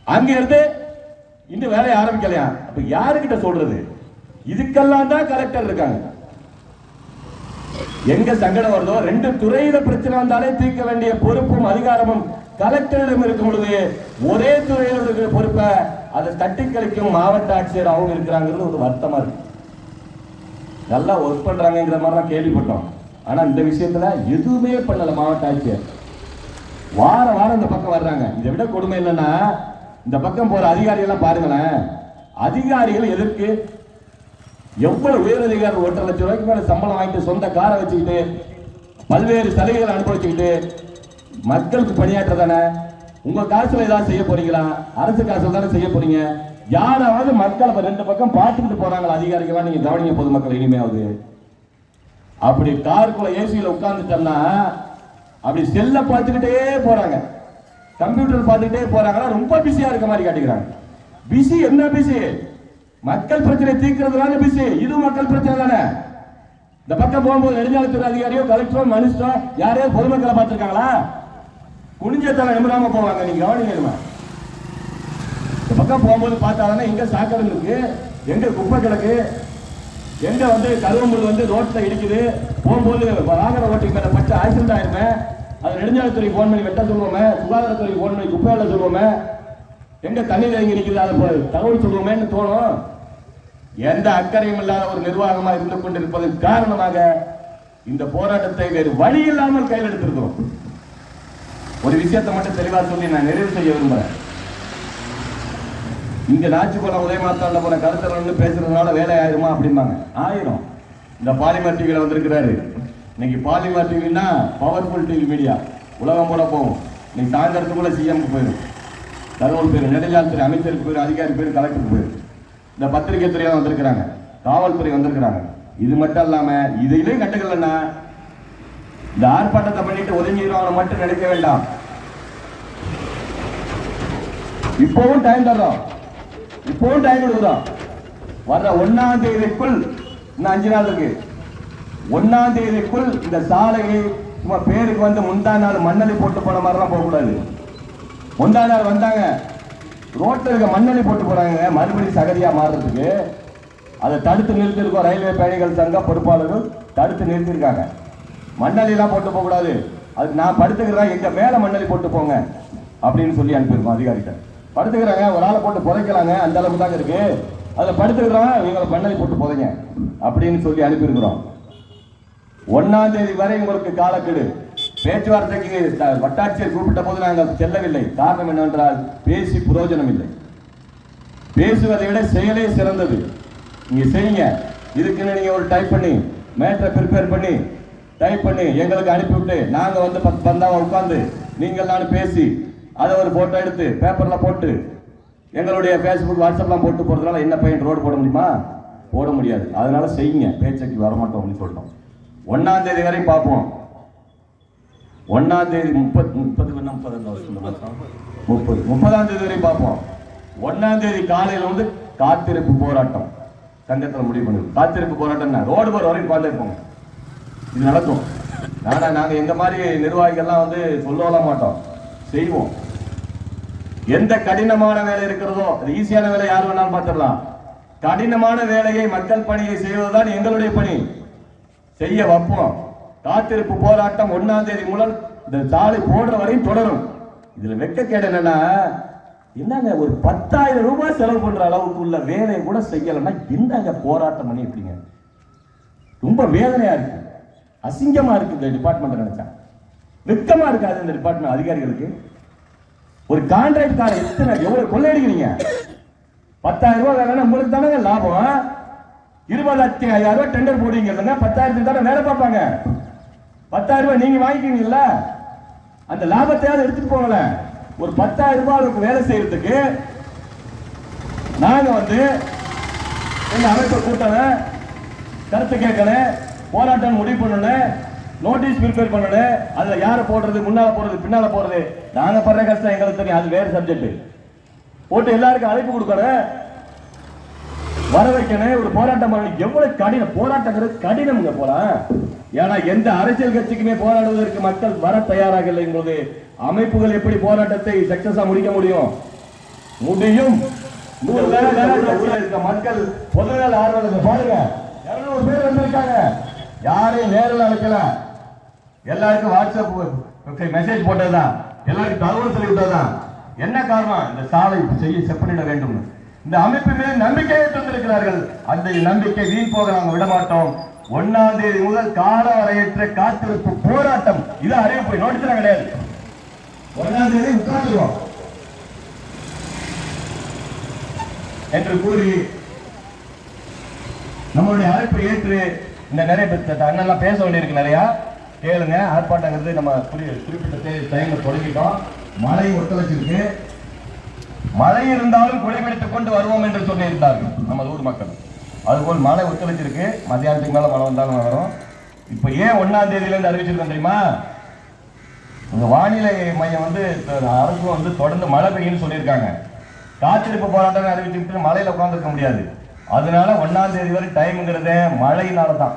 அங்க இருந்து இன்னும் வேலையை ஆரம்பிக்கலையா? அப்ப யாருக்கிட்ட சொல்றது? இதுக்கெல்லாம் தான் கலெக்டர் இருக்காங்க. எங்க சங்கடம் வருதோ, 2 துறையில பிரச்சனை வந்தாலே தீர்க்க வேண்டிய பொறுப்பும் அதிகாரமும் கலெக்டரிடம் இருக்கும் பொழுது ஒரே துறையில் இருக்கிற பொறுப்பை அதை தட்டி கழிக்கும் மாவட்ட ஆட்சியர் அவங்க இருக்கிறாங்கிறது ஒரு வருத்தமா இருக்கு. நல்லா ஒர்க் பண்றாங்கிற மாதிரிலாம் கேள்விப்பட்டோம். ஆனா இந்த விஷயத்துல எதுவுமே பண்ணல மாவட்ட ஆட்சியர். வாரம் இந்த பக்கம் வர்றாங்க. இதை விட கொடுமை இல்லைன்னா, இந்த பக்கம் போற அதிகாரிகள் பாருங்களேன், அதிகாரிகள் எதற்கு எவ்வளவு உயர் அதிகாரி 1.5 லட்சம் ரூபாய்க்கு மேல சம்பளம் வாங்கிட்டு சொந்த காரை வச்சுக்கிட்டு பல்வேறு சலுகைகளை அனுபவிச்சுக்கிட்டு மக்களுக்கு பணியாற்றதானே? உங்க காசுல ஏதாவது செய்ய போறீங்களா? அரசு காசுல தானே செய்ய போறீங்க. யாராவது மக்களை 2 பக்கம் பார்த்துக்கிட்டு போறாங்களா அதிகாரிகளா? நீங்க கவனிங்க பொதுமக்கள் இனிமையாவது. அப்படி காருக்குள்ள ஏசியில உட்கார்ந்துட்டோம்னா அப்படி செல்ல பார்த்துக்கிட்டே போறாங்க, கம்ப்யூட்டர் பார்த்துக்கிட்டே போறாங்கன்னா ரொம்ப பிஸியா இருக்க மாதிரி காட்டிக்கிறாங்க. பிஸி என்ன பிஸி? மக்கள் பிரச்சனை தீர்க்கிறதுனால பிசி. இது மக்கள் பிரச்சனை தானே. இந்த பக்கம் போகும்போது நெடுஞ்சாலைத்துறை அதிகாரியோ கலெக்டரோ மனுஷரோ யாரையோ பொதுமக்களை பார்த்திருக்காங்களா? குனிஞ்ச தலை நிமிடாம போவாங்க. நீங்க கவனிக்கணுமா? இந்த பக்கம் போகும்போது பார்த்தாதானே எங்க சாக்கடை இருக்கு, எங்க குப்பை கிடக்கு, எங்க கருவம்புல் ரோட்ல இடிக்குது, போகும்போது வாகன ஓட்டிக்கு மேல பச்சை ஆக்சிடென்ட் ஆயிருமே, அது நெடுஞ்சாலைத்துறைக்கு போன் பண்ணி வெட்ட சொல்லுவோமே, சுகாதாரத்துறைக்கு போன் பண்ணி குப்பை வெள்ள சொல்லுவோமே, எங்க தண்ணி தேங்கி நிற்குது அதை தகவல் சொல்லுவோமேன்னு தோணும். எந்த அக்கறையும் இல்லாத ஒரு நிர்வாகமாக இருந்து கொண்டிருப்பதன் காரணமாக இந்த போராட்டத்தை வேறு வழி இல்லாமல் கையில் எடுத்திருக்கிறோம். ஒரு விஷயத்தை மட்டும் தெளிவா சொல்லி நான் நிறைவு செய்ய விரும்புறேன். இங்க நாச்சிக்குளம் உதயமாத்தாண்ட போன கருத்தரன்னு பேசுறதுனால வேலை ஆயிருமா அப்படிம்பாங்க. ஆயிரம். இந்த பாலிமர் டிவியில வந்திருக்கிறாரு. இன்னைக்கு பாலிமர் டிவின்னா பவர்ஃபுல் டிவி மீடியா, உலகம் கூட போகும். இன்னைக்கு சாயந்தரத்துக்குள்ள சிஎம்க்கு போயிடும், தகவல் போயிடும், நெடுஞ்சாலைத்துறை அமைச்சருக்கு போயிடும், அதிகாரி போயிடும், கலெக்டருக்கு போயிடும். இந்த பத்திரிகை துறையில வந்திருக்கிறாங்க, காவல்துறை வந்திருக்கிறாங்க. இது மட்டும் இல்லாம இதையிலே கண்டுக்கலன்னா இந்த ஆர்ப்பாட்டத்தை பண்ணிட்டு ஒதுங்கிடுவாங்க மட்டும் நினைக்க வேண்டாம். இப்பவும் டைம் தர்றோம், இப்பவும் டைம் கொடுக்குறோம். வர்ற 1ஆம் தேதிக்குள், இன்னும் 5 நாள் இருக்கு, 1ஆம் தேதிக்குள் இந்த சாலையை சும்மா பேருக்கு முந்தா நாள் மண்ணலி போட்டு போன மாதிரிலாம் போகக்கூடாது. முந்தா நாள் வந்தாங்க, ரோட்டில் இருக்க மண்ணலி போட்டு போறாங்க மறுபடியும் சகதியா மாறுறதுக்கு. அதை தடுத்து நிறுத்திருக்கோம். ரயில்வே பயணிகள் சங்க பொறுப்பாளர்கள் தடுத்து நிறுத்திருக்காங்க. மண்ணலிலாம் போட்டு போக கூடாது, அதுக்கு நான் படுத்துக்கிறேன், எங்க மேல மண்ணலி போட்டு போங்க அப்படின்னு சொல்லி அனுப்பியிருக்கோம் அதிகாரிகள். படுத்துக்கிறாங்க, ஒரு ஆளை போட்டு புதைக்கலாங்க, அந்த அளவுக்கு தாங்க இருக்கு, அதில் படுத்துக்கிறோம், இவங்களை மண்ணலி போட்டு புதைங்க அப்படின்னு சொல்லி அனுப்பியிருக்கிறோம். 1ஆம் தேதி வரை உங்களுக்கு காலக்கெடு. பேச்சுவார்த்தைக்கு வட்டாட்சியர் கூப்பிட்ட போது நாங்கள் செல்லவில்லை. காரணம் என்னவென்றால் பேசி பிரயோஜனம் இல்லை. பேசுவதை விட செயலே சிறந்தது. நீங்க செய்யுங்க. இதுக்குன்னு நீங்க ஒரு டைப் பண்ணி மேட்டரை ப்ரிப்பேர் பண்ணி டைப் பண்ணி எங்களுக்கு அனுப்பிவிட்டு நாங்க 10 பந்தாவை உட்கார்ந்து நீங்கள் நான் பேசி அதை ஒரு போட்டோ எடுத்து பேப்பர்ல போட்டு எங்களுடைய Facebook வாட்ஸ்அப்லாம் போட்டு போறதுனால என்ன பையன் ரோடு போட முடியுமா? போட முடியாது. அதனால செய்யுங்க, பேச்சைக்கு வரமாட்டோம் அப்படின்னு சொல்லிட்டோம். 1ஆம் தேதி வரையும் பார்ப்போம். 1ஆம் தேதி 30ஆம் தேதி வரையும் பார்ப்போம். 1ஆம் தேதி காலையில் காத்திருப்பு போராட்டம் சங்கத்தில் முடிவு பண்ணுது. காத்திருப்பு போராட்டம் ரோடு போற வரைக்கும் பார்த்துருப்போம். இது நடக்கும். ஆனா நாங்க எங்க மாதிரி நிர்வாகிகள்லாம் சொல்லலாம் மாட்டோம், செய்வோம். எந்த கடினமான வேலை இருக்கிறதோ அது ஈஸியான வேலை யார் வேணாலும் பார்த்துடலாம். கடினமான வேலையை, மக்கள் பணியை செய்வதுதான் எங்களுடைய பணி. செய்ய வைப்போம். காத்திருப்பு போராட்டம் 1ஆம் தேதி முதல் இந்த சாலை போடுற வரையும் தொடரும். இதுல வெட்கக்கேடு என்னங்க ஒரு 10,000 ரூபாய் செலவு பண்ற அளவுக்கு உள்ள வேலையை கூட செய்யலன்னா என்னங்க போராட்டம் பண்ணி எப்படிங்க? ரொம்ப வேதனையா இருக்கு, அசிங்கமா இருக்கு. இந்த டிபார்ட்மெண்ட் நினைச்சா வெக்கமா இருக்காது இந்த டிபார்ட்மெண்ட் அதிகாரிகளுக்கு. ஒரு கான்ட்ராக்ட் கார எவ்வளவு கொள்ளையடிக்கிறீங்க? 10,000 ரூபாய் வேலைன்னா உங்களுக்கு தானே லாபம். 20,000 ரூபாய் டெண்டர் போடுவீங்க, 10,000 தானே வேலை பார்ப்பாங்க. 10,000 ரூபாய் நீங்க வாங்கிக்கிறீங்கல்ல, அந்த லாபத்தையாவது எடுத்துட்டு போகல. ஒரு 10,000 ரூபாய்க்கு வேலை செய்யறதுக்கு நாங்க எங்க அமைப்பை கூட்டணும், கருத்து கேட்கணும், போராட்டம் முடிவு பண்ணணும், நோட்டீஸ் ப்ரிப்பேர் பண்ணணும். அதுல யார போடுறது, முன்னால போறது, பின்னால போறது, நாங்க படுற கஷ்டம் எங்களுக்கு தெரியும். அது வேற சப்ஜெக்ட். போட்டு எல்லாருக்கும் அழைப்பு கொடுக்கணும், வர வைக்கணும், ஒரு போராட்டம் பண்ணணும். எவ்வளவு கடினம் போராட்டங்கிறது, கடினம் போலாம். ஏன்னா எந்த அரசியல் கட்சிக்குமே போராடுவதற்கு மக்கள் வர தயாராக இல்லை என்பது அமைப்புகள் எப்படி போராட்டத்தை சக்சஸா முடிக்க முடியும்? முடியும். மக்கள் பொதுநல ஆர்வலர்கள் பாருங்க, 200 பேர் வந்திருக்காங்க. யாரையும் நேரில் அழைக்கல, எல்லாருக்கும் வாட்ஸ்அப் மெசேஜ் போட்டதுதான், எல்லாருக்கும் தகவல் சொல்லிவிட்டதுதான். என்ன காரணம்? இந்த சாலை செய்ய செப்பனிட வேண்டும். இந்த அமைப்பு மீது நம்பிக்கை தந்திருக்கிறார்கள். அந்த நம்பிக்கை வீண் போக நாங்கள் விடமாட்டோம். 1ஆம் தேதி முதல் கால வரையற்ற காத்திருப்பு போராட்டம். இது அறிவிப்பு, நோட்டீஸ் கிடையாது. 1ஆம் தேதி உட்கார்ந்துருவோம் என்று கூறி நம்மளுடைய அழைப்பை ஏற்று இந்த நிறைய அண்ணெல்லாம் பேச வேண்டியிருக்கு. நிறைய கேளுங்க. ஆர்ப்பாட்டங்கிறது நம்ம குறிப்பிட்ட டைம்ல தொடங்கிட்டோம். மழை ஒத்துழைச்சிருக்கு. மழை இருந்தாலும் குறைபிடித்துக் கொண்டு வருவோம் என்று சொல்லியிருந்தார்கள் நமது ஊர் மக்கள். அதுபோல் மழை ஒத்துழைச்சிருக்கு. மத்தியானத்துக்கு மேல மழை வந்தாலும் வரும். இப்ப ஏன் 1ஆம் தேதியிலிருந்து அறிவிச்சிருக்கோம் தெரியுமா? உங்க வானிலை மையம் அரசு தொடர்ந்து மழை பெய்யும்னு சொல்லியிருக்காங்க. காத்திருப்பு போராட்டம் அறிவிச்சுட்டு மழையில உட்கார்ந்து இருக்க முடியாது. அதனால 1ஆம் தேதி வரை டைம்ங்கிறதே மழையினால தான்.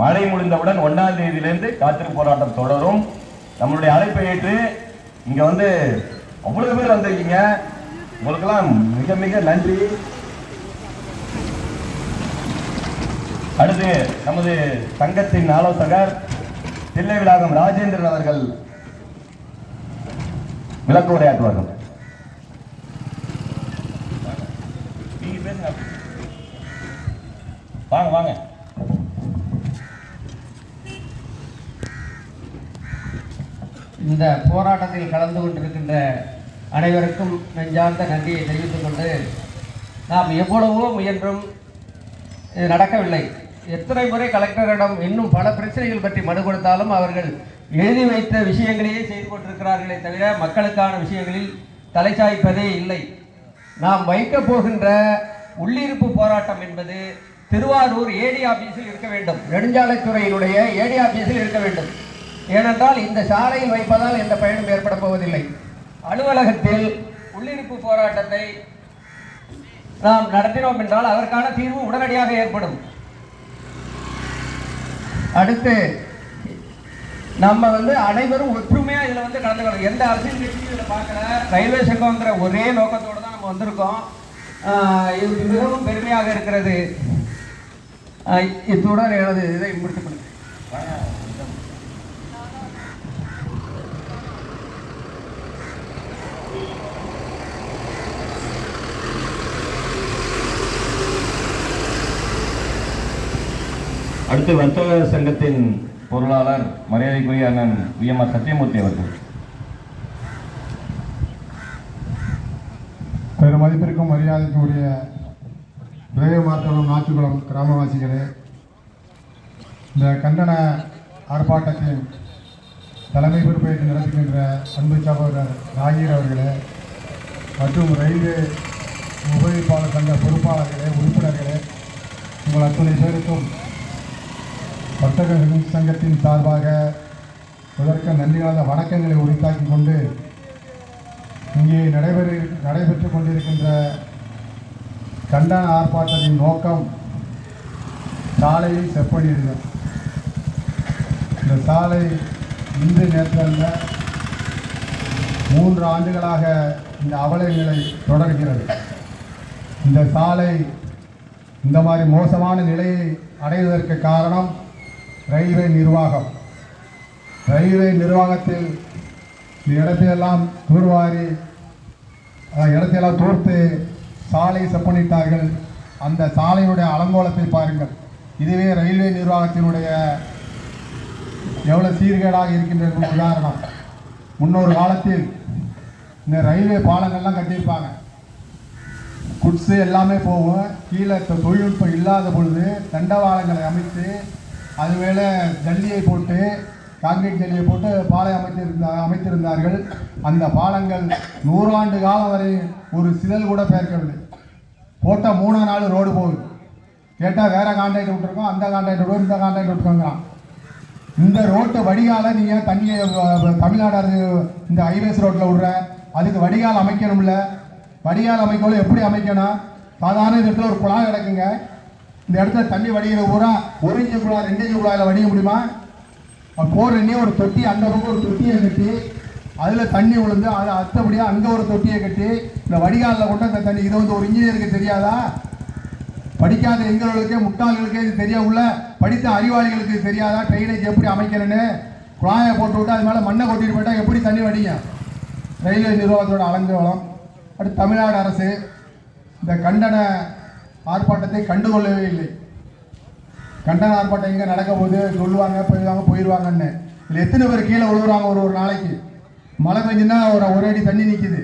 மழை முடிந்தவுடன் 1ஆம் தேதியிலிருந்து காத்திருப்பு போராட்டம் தொடரும். நம்மளுடைய அழைப்பை ஏற்று இங்க வந்து அவ்வளவு பேர் வந்திருக்கீங்க. உங்களுக்கெல்லாம் மிக மிக நன்றி. அடுத்து நமது சங்கத்தின் ஆலோசகர் தில்லை விளாகம் ராஜேந்திரன் அவர்கள் விளக்க உரையாற்றுவார்கள். வாங்க வாங்க. இந்த போராட்டத்தில் கலந்து கொண்டிருக்கின்ற அனைவருக்கும் நெஞ்சார்ந்த நன்றியை தெரிவித்துக் கொண்டு, நாம் எவ்வளவோ முயன்றும் இது நடக்கவில்லை. எத்தனை முறை கலெக்டரிடம் இன்னும் பல பிரச்சனைகள் பற்றி மனு கொடுத்தாலும் அவர்கள் எழுதி வைத்த விஷயங்களையே செய்து கொண்டிருக்கிறார்களே தவிர மக்களுக்கான விஷயங்களில் தலைசாய்ப்பதே இல்லை. நாம் வைக்கப் போகின்ற உள்ளிருப்பு போராட்டம் என்பது திருவாரூர் ஏடி ஆபீஸில் இருக்க வேண்டும். நெடுஞ்சாலைத்துறையினுடைய ஏடி ஆபீஸில் இருக்க வேண்டும். ஏனென்றால் இந்த சாலையில் வைப்பதால் எந்த பயனும் ஏற்பட போவதில்லை. அலுவலகத்தில் உள்ளிருப்பு போராட்டத்தை நாம் நடத்தினோம் என்றால் அதற்கான தீர்வு உடனடியாக ஏற்படும். அடுத்து நம்ம அனைவரும் ஒற்றுமையாக இதில் கலந்துக்கணும். எந்த அரசியல் கட்சியும் இதில் பார்க்கல. ரயில்வே சங்கம்ங்கிற ஒரே நோக்கத்தோடு தான் நம்ம வந்திருக்கோம். இது மிகவும் பெருமையாக இருக்கிறது. இத்துடன் எனது இதை முடித்துக் கொள்கிறேன். அடுத்து வர்த்தக சங்கத்தின் பொருளாளர் மரியாதைக்குரிய அண்ணன் விஎம்ஆர் சத்தியமூர்த்தி அவர்கள். பெரும் மதிப்பிற்கும் மரியாதைக்குரிய விரைவுமார்த்தளம் நாச்சுக்குளம் கிராமவாசிகளே, இந்த கண்டன ஆர்ப்பாட்டத்தின் தலைமை பொறுப்பேற்று நடத்துகின்ற அன்பு சகோதரர் நாகீர் அவர்களே மற்றும் ரயில்வே உபயோகிப்பாளர் சங்க பொறுப்பாளர்களே, உறுப்பினர்களே, உங்கள் அத்துணை பேருக்கும் வர்த்தக சங்கத்தின் சார்பாக இதற்கு நன்றியாத வணக்கங்களை உரித்தாக்கி கொண்டு, இங்கே நடைபெற்று கொண்டிருக்கின்ற கண்டன ஆர்ப்பாட்டத்தின் நோக்கம் சாலையை செப்பனிடுதல். இந்த சாலை இன்று நேற்றல்ல 3 ஆண்டுகளாக இந்த அவல நிலை தொடர்கிறது. இந்த சாலை இந்த மாதிரி மோசமான நிலையை அடைவதற்கு காரணம் ரயில்வே நிர்வாகம். ரயில்வே நிர்வாகத்தில் இந்த இடத்தையெல்லாம் தூர்வாரி இடத்தையெல்லாம் தூர்த்து சாலை செப்பனிட்டார்கள். அந்த சாலையினுடைய அலங்கோலத்தை பாருங்கள். இதுவே ரயில்வே நிர்வாகத்தினுடைய எவ்வளோ சீர்கேடாக இருக்கின்றது உதாரணம். முன்னொரு காலத்தில் இந்த ரயில்வே பாலங்கள்லாம் கட்டியிருப்பாங்க. குட்ஸு எல்லாமே போகும். கீழே தொழில்நுட்பம் இல்லாத பொழுது தண்டவாளங்களை அமைத்து அது மேலே ஜல்லியை போட்டு, கான்கிரீட் ஜல்லியை போட்டு பாலை அமைத்திருந்தார்கள். அந்த பாலங்கள் 100 ஆண்டு காலம் வரை ஒரு சிதல் கூட பெயர்க்கவில்லை. போட்ட 3 நாள் ரோடு போகுது. கேட்டால் வேறு கான்ட்ராக்ட் விட்டுருக்கோம், அந்த கான்ட்ராக்ட் விடுவோம், இந்த கான்ட்ராக்ட் விட்டுருக்கோங்கிறான். இந்த ரோட்டு வடிகாலை நீங்கள் தண்ணியை தமிழ்நாடு அரசு இந்த ஹைவேஸ் ரோட்டில் விடுற, அதுக்கு வடிகால் அமைக்கணும்ல. வடிகால் அமைக்கணும். எப்படி அமைக்கணும்? சாதாரண இடத்துல ஒரு குழாய் கிடக்குங்க. இந்த இடத்துல தண்ணி வடிகிற பூரா 1 இன்ச்சு குழாய் 2 இன்ச்சு குழாயில் வடிக்க முடியுமா? போர் எண்ணி ஒரு தொட்டி, அந்த பக்கம் ஒரு தொட்டியை கட்டி அதில் தண்ணி விழுந்து அதை அத்தபடியாக அங்கே ஒரு தொட்டியை கட்டி இந்த வடிகாலில் கொண்டு அந்த தண்ணி. இது ஒரு இன்ஜினியருக்கு தெரியாதா? படிக்காத எங்களுக்கே முட்டாள்களுக்கே இது தெரிய உள்ள படித்த அறிவாளிகளுக்கு தெரியாதா ட்ரைனேஜ் எப்படி அமைக்கிறேன்னு? குழாயை போட்டு விட்டு அது மேலே மண்ணை கொட்டிட்டு போயிட்டால் எப்படி தண்ணி வடிங்க? ரயில்வே நிர்வாகத்தோட அலங்கோலம். அடுத்து தமிழ்நாடு அரசு இந்த கண்டன ஆர்ப்பாட்டத்தை கண்டுகொள்ளவே இல்லை. கண்டன ஆர்ப்பாட்டம் எங்கே நடக்க போது சொல்லுவாங்க, போயிடுவாங்கன்னு. இதில் எத்தனை பேர் கீழே விழுகுறாங்க? ஒரு நாளைக்கு மழை பெஞ்சுன்னா ஒரு அடி தண்ணி நிற்கிது.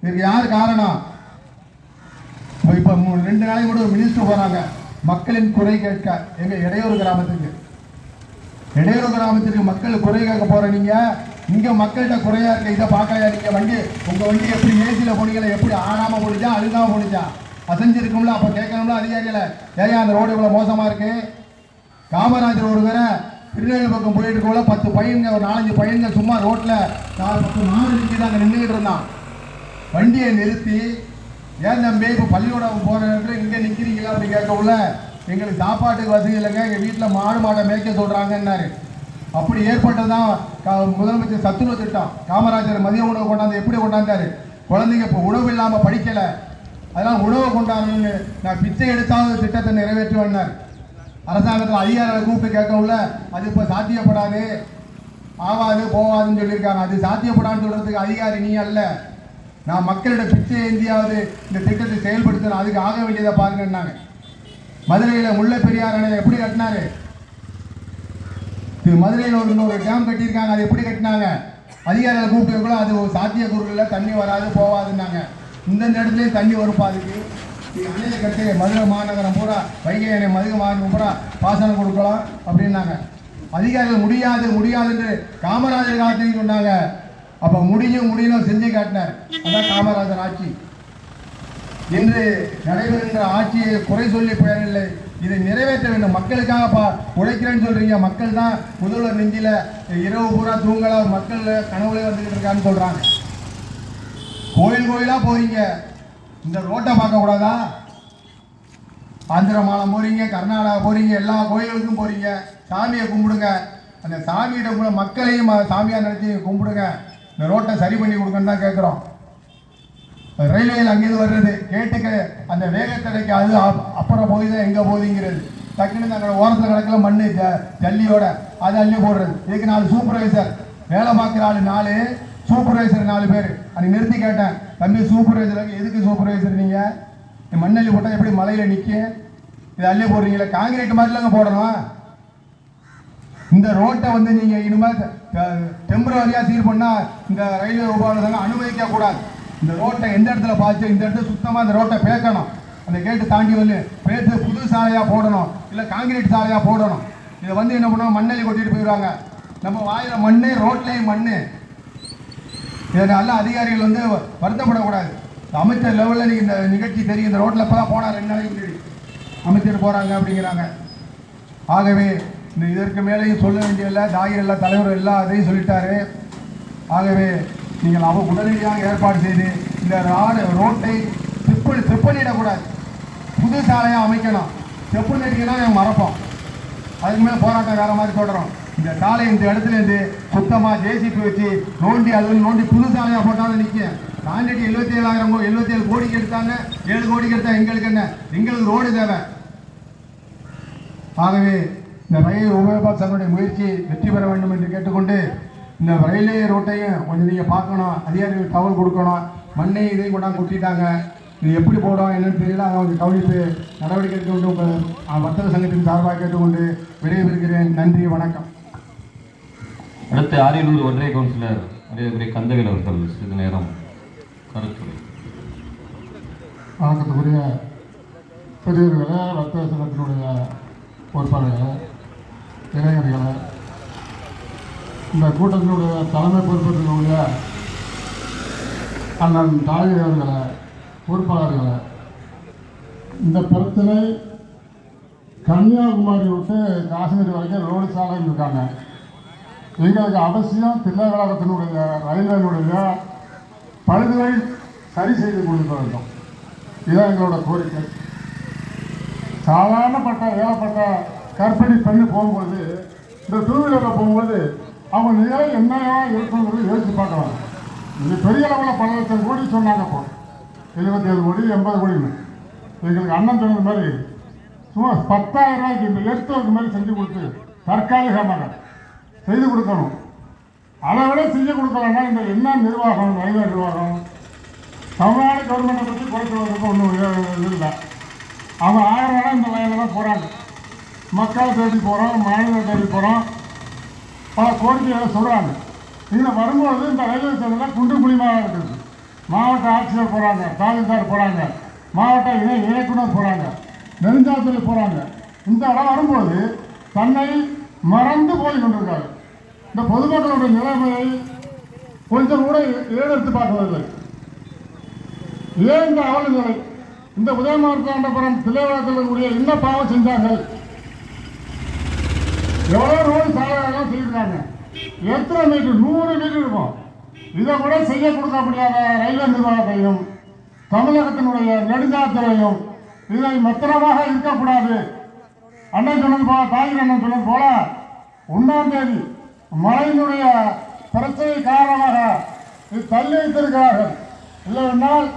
இதுக்கு யார் காரணம்? இப்போ 2 நாளைக்கு கூட ஒரு மினிஸ்டர் போகிறாங்க மக்களின் குறை கேட்க. எங்கள் இடையூறு கிராமத்திற்கு மக்கள் குறை கேட்க போகிற நீங்கள் இங்கே மக்கள்கிட்ட குறையாக இருக்க இதை பார்க்கலையா? நீங்கள் உங்கள் வண்டி எப்படி ஏசியில் போனீங்களா? எப்படி ஆடாமல் போனிச்சா, அழுகாமல் போனிச்சா? அசைஞ்சிருக்கும்ல. அப்போ கேட்கணும்ல அதிகாரிகளை, ஏன் அந்த ரோடு இவ்வளோ மோசமாக இருக்குது? காமராஜர் ஒரு தடவை திருநெல்வேலி பக்கம் போயிட்டு இருக்கோம்ல, 10 பையன்கள், ஒரு 4-5 பையன்கள் சும்மா ரோட்டில் 4-10 மாடு நிற்கிது, அங்கே நின்றுக்கிட்டு இருந்தான். வண்டியை நிறுத்தி ஏன் தம்பி இப்போ பள்ளிக்கூடம் போகிற நேரத்தில் இங்கே நிற்கிறீங்களா அப்படி கேட்கவுள்ள எங்களுக்கு சாப்பாட்டுக்கு வசதி இல்லைங்க, எங்கள் வீட்டில் மாடு மாட்டை மேய்க்க சொல்கிறாங்கன்னாரு. அப்படி ஏற்பட்டதான் முதலமைச்சர் சத்துணவு திட்டம். காமராஜர் மதிய உணவு கொண்டாந்து எப்படி கொண்டாந்தாரு? குழந்தைங்க இப்போ உணவு இல்லாமல் படிக்கலை, அதெல்லாம் உணவை கொண்டாடணும்னு நான் பிச்சை எடுத்தாவது திட்டத்தை நிறைவேற்றுவேன்னார். அரசாங்கத்தில் அதிகாரிகளை கூப்பிட்டு கேட்கவுள்ள அது இப்போ சாத்தியப்படாது, ஆகாது போகாதுன்னு சொல்லியிருக்காங்க. அது சாத்தியப்படான்னு சொல்கிறதுக்கு அதிகாரி நீ அல்ல, நான் மக்களிடம் பிச்சை ஏந்தியாவது இந்த திட்டத்தை செயல்படுத்தணும், அதுக்கு ஆக வேண்டியதை பாருங்கன்னாங்க. மதுரையில் முல்லை பெரியார் அணை எப்படி கட்டினாரு? மதுரையில் ஒரு டேம் கட்டியிருக்காங்க, அது எப்படி கட்டினாங்க? அதிகாரிகளை கூப்பிட்டு அது ஒரு சாத்தியக்கூறுகளில் தண்ணி வராது போகாதுன்னாங்க. இந்த இடத்துலையும் தண்ணி வருப்பா, அதுக்கு அணையை கட்டி மதுரை மாநகரம் பூரா வைகை அணை மதுரை மாநகரம் பூரா பாசனம் கொடுக்கலாம் அப்படின்னாங்க. அதிகாரிகள் முடியாதுன்னு காமராஜர் காலத்தையும் சொன்னாங்க. அப்போ முடியணும் செஞ்சு காட்டினார். அதான் காமராஜர் ஆட்சி. இன்று நடைபெறுகின்ற ஆட்சியை குறை சொல்லி பெயரில்லை, இதை நிறைவேற்ற வேண்டும். மக்களுக்காக உழைக்கிறேன்னு சொல்றீங்க, மக்கள் தான் முதல்வர் நெஞ்சில இரவு பூரா தூங்கல மக்கள் கனவுல வந்துகிட்டு இருக்கான்னு சொல்றாங்க. கோயிலா போறீங்க, இந்த ரோட்டை பார்க்க கூடாதா? ஆந்திர மாநிலம் போறீங்க, கர்நாடகா போறீங்க, எல்லா கோயிலுக்கும் போறீங்க, சாமியை கும்பிடுங்க. அந்த சாமியிட கூட மக்களையும் சாமியா நினைச்சு கும்பிடுங்க. இந்த ரோட்டை சரி பண்ணி கொடுங்கன்னு தான் கேட்குறோம். ரயில்வேயில் அங்கேருந்து வர்றது கேட்டுக்க அந்த வேகத்தடைக்கு அது அப்புறம் போய் தான் எங்கே போகுதுங்கிறது. டக்குன்னு அங்கே ஓரத்தில் கிடக்கல மண் ஜல்லியோட அதை அள்ளி போடுறது. இதுக்கு 4 சூப்பர்வைசர் வேலை பார்க்குற ஆள் 4, சூப்பர்வைசர் 4 பேர். அன்னைக்கு நிறுத்தி கேட்டேன், தம்பி சூப்பர்வைசருக்கு எதுக்கு சூப்பர்வைசர்? நீங்கள் மண்ணள்ளி போட்டால் எப்படி மலையில் நிற்க? இதை அள்ளி போடுறீங்களா? காங்கிரீட் மாதிரிலாங்க போடணும். இந்த ரோட்டை நீங்கள் இனிமேல் டெம்பரரியாக சீர் பண்ணால் இந்த ரயில்வே உபகரணம் அனுமதிக்க கூடாது. இந்த ரோட்டை எந்த இடத்துல பார்த்து இந்த இடத்துல சுத்தமாக இந்த ரோட்டை பேக்கணும். அந்த கேட்டு தாண்டி பேத்து புது சாலையாக போடணும், இல்லை காங்கிரீட் சாலையாக போடணும். இதை என்ன பண்ணுவோம், மண்ணள்ளி கொட்டிட்டு போயிடுவாங்க. நம்ம வாயில மண், ரோட்லேயும் மண். இதனால அதிகாரிகள் வருத்தப்படக்கூடாது. அமைச்சர் லெவலில் நீங்கள் இந்த நிகழ்ச்சி தெரியும். இந்த ரோட்டில் இப்போ தான் போனால் 2 நாளைக்கு முன்னாடி அமைச்சர் போகிறாங்க அப்படிங்கிறாங்க. ஆகவே இதற்கு மேலேயும் சொல்ல வேண்டியதில்லை. தாயிர் எல்லா தலைவர் எல்லா அதையும் சொல்லிட்டாரு. ஆகவே நீங்கள் உடனடியாக ஏற்பாடு செய்து இந்த ரோட்டை செப்பனிடக்கூடாது, புது சாலையாக அமைக்கணும். செப்பனிட்டீங்கன்னா நாங்கள் மறப்போம், அதுக்கு மேலே போராட்டம் வேறு மாதிரி தொடரும். இந்த சாலை இந்த இடத்துலேருந்து சுத்தமாக ஜேசிபி வச்சு நோண்டி புது சாலையாக போட்டாலும் நிற்கும். தாண்டிட்டு 77 கோடிக்கு எடுத்தாங்க, 7 கோடிக்கு எடுத்தால் எங்களுக்கு என்ன? எங்களுக்கு ரோடு தேவை. ஆகவே இந்த ரயில் உபயோக சங்கடைய முயற்சி வெற்றி பெற வேண்டும் என்று கேட்டுக்கொண்டு, இந்த ரயில்வே ரோட்டையும் கொஞ்சம் நீங்கள் பார்க்கணும், அதிகாரிகள் தகவல் கொடுக்கணும். மண்ணை இதையும் கொண்டாந்து கொட்டிட்டாங்க, இது எப்படி போடும் என்னன்னு தெரியல. அதை கொஞ்சம் கவனித்து நடவடிக்கை எடுக்க வேண்டும். உங்கள் வர்த்தக சங்கத்தின் சார்பாக கேட்டுக்கொண்டு விடைபெறுகிறேன். நன்றி, வணக்கம். அடுத்து அரியலூர் ஒன்றிய கவுன்சிலர் மரியாதைக்குரிய கந்தவேல் அவர்கள் சிறிது நேரம் கருத்துரை. வணக்கத்துக்குரிய பெரியவர்களே, வர்த்தக சங்கத்தினுடைய பொறுப்பாளர்களே, இளைஞர்களே, இந்த கூட்டத்தினுடைய தலைமை பொறுப்பேற்கக்கூடிய அண்ணன் தாயிர் அவர்களே, பொறுப்பாளர்களே, இந்த பிரச்சனை கன்னியாகுமரி விட்டு காஷ்மீர் வரைக்கும் ரோடு சாலைன்னு இருக்காங்க. எங்களுக்கு அவசியம் தில்லை கழகத்தினுடைய ரயில்வேனுடைய பழுதுகளை சரி செய்து கொடுக்க வேண்டும். இதுதான் எங்களோட கோரிக்கை. சாதாரணப்பட்ட ஏழப்பட்ட கர்ப்பிணி பெண்ணு போகும்போது, இந்த 2 வீலரில் போகும்போது அவங்க நிலை என்னையா இருக்குங்கிறது யோசிச்சு பார்க்கலாம். இது பெரிய அளவில் பல லட்சம் கோடி சொன்னாங்க. இப்போ 77 கோடி 80 கோடின்னு எங்களுக்கு அண்ணன் சொன்னது மாதிரி சும்மா 10,000 ரூபாய்க்கு இந்த எடுத்தவருக்கு மாதிரி செஞ்சு கொடுத்து தற்காலிகமாக செய்து கொடுக்கணும். அதை விட செய்ய கொடுக்கலன்னா இந்த என்ன நிர்வாகம், ரயில்வே நிர்வாகம், தமிழ்நாடு கவர்மெண்ட்டை பற்றி குறைக்கிறதுக்கு ஒன்றும் இல்லை. அவங்க 1000 ரூபா இந்த லைனில் தான் போகிறாங்க. மக்களை தேடி போகிறோம், மாநிலத்தை தேடி போகிறோம், பல கோரிக்கைகளை சொல்கிறாங்க. இதில் வரும்போது இந்த ரயில்வே ஸ்டேஷனில் குண்டு குழிமாக இருக்குது. மாவட்ட ஆட்சியர் போகிறாங்க, தாசில்தார் போகிறாங்க, மாவட்ட இயக்குனர் போகிறாங்க, நெடுஞ்சாலைத்துறை போகிறாங்க. இந்த இடம் வரும்போது தன்னை மறந்து போய் கொண்டிருக்காரு. இந்த பொதுமக்களுடைய நிலைமையை கொஞ்சம் கூட ஏறெடுத்து பார்க்கவில்லை. ஏன் இந்த அவல நிலை? இந்த உதயமார்த்தாண்டபுரம் தில்லைவாசல் இருக்கக்கூடிய என்ன பாவம் செஞ்சார்கள்? எவ்வளோ ரோடு சாலையாக செய்திருக்காங்க. எத்தனை மீட்டர்? 100 மீட்டர் இருக்கும். இதை கூட செய்ய கொடுக்க முடியாத ரயில்வே நிர்வாகத்தையும் தமிழகத்தினுடைய நெடுஞ்சாலைத்துறையும் இதை மெத்தனமாக இருக்கக்கூடாது. அண்ணன் சொன்னது போல, தாயின் அண்ணன் சொன்னது போல 1ஆம் தேதி மழையினுடைய பிரச்சனை காரணமாக இது தள்ளி வைத்திருக்கிறார்கள். இல்லையென்றால்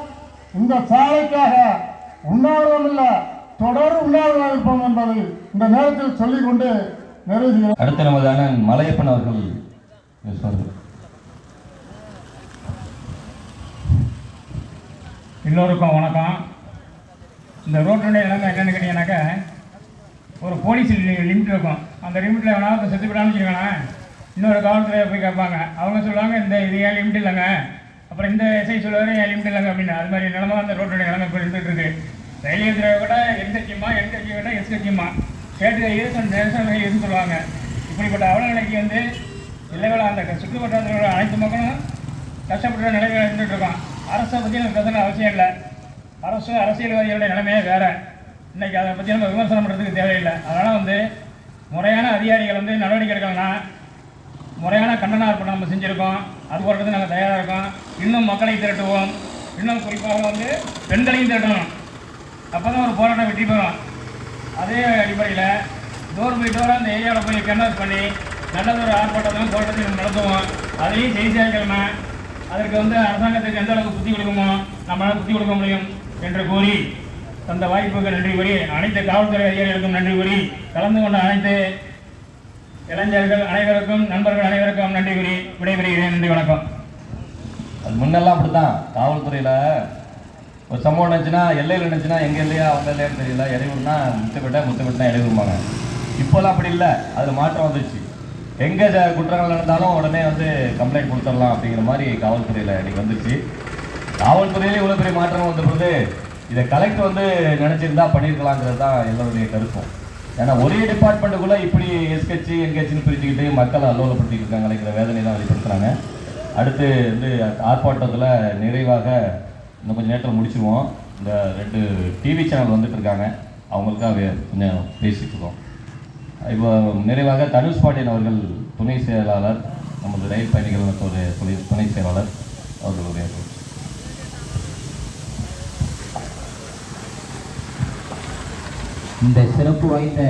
இந்த சாலைக்காக உண்ணாவிரதம் இல்லை, தொடர் உண்ணாவிரதம் இருப்போம் என்பதை இந்த நேரத்தில் சொல்லிக்கொண்டு நிறைவு. அடுத்த நமது அண்ணன் மலையப்பன் அவர்கள் பேசுவார்கள். எல்லோருக்கும் வணக்கம். இந்த ரோட்டுடைய நிலைமை என்னென்னு கேட்டிங்கன்னாக்கா, ஒரு போலீஸ் லிமிட் இருக்கும். அந்த லிமிட்டில் வேணாலும் செத்து விடாமல் வச்சுக்கோங்களேன், இன்னொரு காவல்துறையை போய் கேட்பாங்க. அவங்க சொல்லுவாங்க இந்த இது ஏன் லிமிட் இல்லைங்க, அப்புறம் இந்த எஸ்ஐ சொல்லுவார் ஏன் லிமிட் இல்லைங்க அப்படின்னு. அது மாதிரி நிலமை அந்த ரோட்டுடைய நிலைமை இப்போ இருந்துகிட்டு இருக்கு. ரயில்வே துறையை விட என்கட்சியமா, என்கட்சியை விட எஸ்கட்சியமா, ஸ்டேட் ஹைவேஸ் நேஷனல் ஹைவேஸ்ன்னு சொல்லுவாங்க. இப்படிப்பட்ட அவல நிலைக்கு வந்து இல்லைவேளை அந்த சுற்றுவட்டாரத்தில் அனைத்து மக்களும் கஷ்டப்பட்ட நிலைமையில் இருந்துகிட்டு இருக்கோம். அரசை பற்றி நமக்கு பேசணும் அவசியம் இல்லை. அரசியல்வாதிகளுடைய நிலைமையே வேறு. இன்றைக்கி அதை பற்றி நம்ம விமர்சனம் பண்ணுறதுக்கு தேவையில்லை. அதனால் வந்து முறையான அதிகாரிகள் வந்து நடவடிக்கை எடுக்கலன்னா முறையான கண்டன ஆர்ப்பாட்டம் நம்ம செஞ்சுருக்கோம். அது போடுறது நாங்கள் தயாராக இருக்கோம். இன்னும் மக்களை திரட்டுவோம். இன்னும் குறிப்பாக வந்து பெண்களையும் திரட்டணும். அப்போ தான் ஒரு போராட்டம் வெற்றி பெறும். அதே அடிப்படையில் டோர் பை டோராக அந்த ஏரியாவில் போய் கேன்வாஸ் பண்ணி நல்லதொரு ஆர்ப்பாட்டத்தையும் போராட்டத்தையும் நடத்துவோம். அதையும் செய்தியாளர்கள்னா அதற்கு வந்து அரசாங்கத்துக்கு எந்த அளவுக்கு புத்தி கொடுக்குமோ நம்மளால் புத்தி கொடுக்க முடியும் என்று கூறி தந்த வாய்ப்புக்கு நன்றி கூறி, அனைத்து காவல்துறை அதிகாரிகளுக்கும் நன்றி கூறி, கலந்து கொண்ட அனைத்து இளைஞர்கள் அனைவருக்கும், நண்பர்கள் அனைவருக்கும் நன்றி கூறி விடைபெறுகிறேன். நன்றி, வணக்கம். அது முன்னெல்லாம் அப்படித்தான். காவல்துறையில் ஒரு சம்பவம் நினச்சுன்னா எல்லையில் நினச்சுன்னா எங்கே இல்லையா அவங்க இல்லையான்னு தெரியல. இடையூறுனா முத்துப்பட்டா இடையூறுமாங்க. இப்போல்லாம் அப்படி இல்லை, அதில் மாற்றம் வந்துச்சு. எங்கே குற்றங்கள் நடந்தாலும் உடனே வந்து கம்ப்ளைண்ட் கொடுத்துடலாம் அப்படிங்கிற மாதிரி காவல்துறையில் இன்றைக்கி வந்துச்சு. காவல்துறையிலே இவ்வளோ பெரிய மாற்றம் வந்த பொழுது இதை கலெக்டர் வந்து நினச்சிருந்தா பண்ணியிருக்கலாங்கிறது தான் எல்லோருடைய கருத்தும். ஏன்னா ஒரே டிபார்ட்மெண்ட்டுக்குள்ளே இப்படி எஸ்கட்சி என்கட்சின்னு பிரிச்சுக்கிட்டு மக்களை அல்லோலப்படுத்திட்டு இருக்காங்கங்கிற வேதனை தான் வெளிப்படுத்துகிறாங்க. அடுத்து வந்து ஆர்ப்பாட்டத்தில் நிறைவாக இன்னும் கொஞ்சம் நேரத்தில் முடிச்சுருவோம். இந்த 2 டிவி சேனல் வந்துட்டு இருக்காங்க, அவங்களுக்காக கொஞ்சம் பேசிட்டு இருக்கோம். இப்போ நிறைவாக தனுஷ் பாண்டியன் அவர்கள் துணை செயலாளர், நமது ரயில் பயணிகள் துணை செயலாளர் அவர்களுடைய இந்த சிறப்பு வாய்ந்த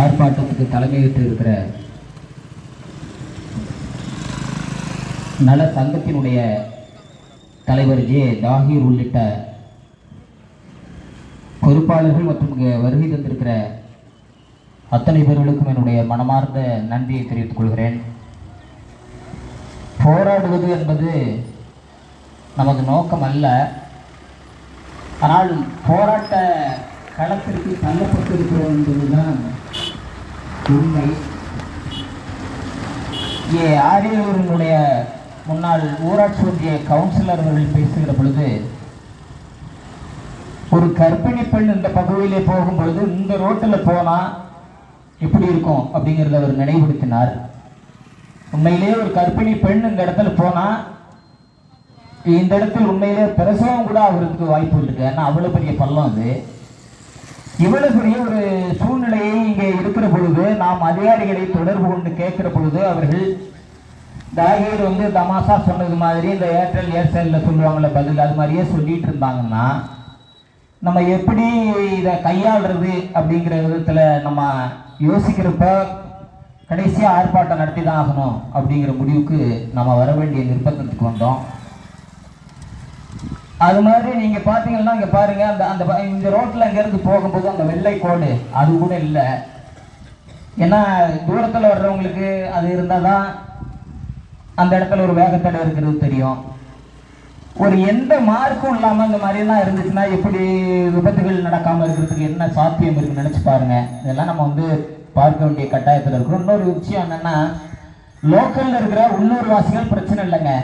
ஆர்ப்பாட்டத்துக்கு தலைமையேற்று இருக்கிற நல சங்கத்தினுடைய தலைவர் தாஹீர் உள்ளிட்ட பொறுப்பாளர்கள் மற்றும் இங்கே வருகை தந்திருக்கிற அத்தனை பேர்களுக்கும் என்னுடைய மனமார்ந்த நன்றியை தெரிவித்துக் கொள்கிறேன். போராடுவது என்பது நமது நோக்கம் அல்ல. ஆனால் போராட்ட களத்திற்கு தள்ளப்பட்டிருக்கிறோம் என்பதுதான் உண்மை. ஆரியலூரினுடைய முன்னாள் ஊராட்சி ஒன்றிய கவுன்சிலர் அவர்கள் பேசுகிற பொழுது, ஒரு கர்ப்பிணி பெண் இந்த பகுதியிலே போகும் பொழுது இந்த ரோட்டில் போனால் எப்படி இருக்கும் அப்படிங்கிறத அவர் நினைவுபடுத்தினார். உண்மையிலேயே ஒரு கர்ப்பிணி பெண் இந்த இடத்துல போனால் இந்த இடத்தில் உண்மையிலே பிரசவம் கூட அவருக்கு வாய்ப்பு இருக்கு. ஏன்னா அவ்வளோ பெரிய பள்ளம் அது. இவ்வளவு பெரிய ஒரு சூழ்நிலையை இங்கே இருக்கிற பொழுது நாம் அதிகாரிகளை தொடர்பு கொண்டு கேட்கிற பொழுது அவர்கள் தாகீர் வந்து தமாசா சொன்னது மாதிரி இந்த ஏர்செல்லில் சொல்லுவாங்கள்ல பதில், அது மாதிரியே சொல்லிட்டு இருந்தாங்கன்னா நம்ம எப்படி இதை கையாளுறது அப்படிங்கிற விதத்தில் நம்ம யோசிக்கிறப்ப கடைசியாக ஆர்ப்பாட்டம் நடத்தி தான் ஆகணும் அப்படிங்கிற முடிவுக்கு நம்ம வர வேண்டிய நிர்பந்தத்துக்கு வந்தோம். அது மாதிரி நீங்கள் பார்த்தீங்கன்னா இங்கே பாருங்கள், அந்த இந்த ரோட்டில் அங்கேருந்து போகும்போது அந்த வெள்ளை கோடு அது கூட இல்லை. ஏன்னா தூரத்தில் வர்றவங்களுக்கு அது இருந்தால் தான் அந்த இடத்துல ஒரு வேகத்தடை இருக்கிறது தெரியும். ஒரு எந்த மார்க்கும் இல்லாமல் இந்த மாதிரிலாம் இருந்துச்சுன்னா எப்படி விபத்துகள் நடக்காமல் இருக்கிறதுக்கு என்ன சாத்தியம் இருக்குன்னு நினச்சி பாருங்கள். இதெல்லாம் நம்ம வந்து பார்க்க வேண்டிய கட்டாயத்தில் இருக்கிறோம். இன்னொரு விஷயம் என்னென்னா, லோக்கலில் இருக்கிற உள்ளூர் வாசிகள் பிரச்சனை இல்லைங்க.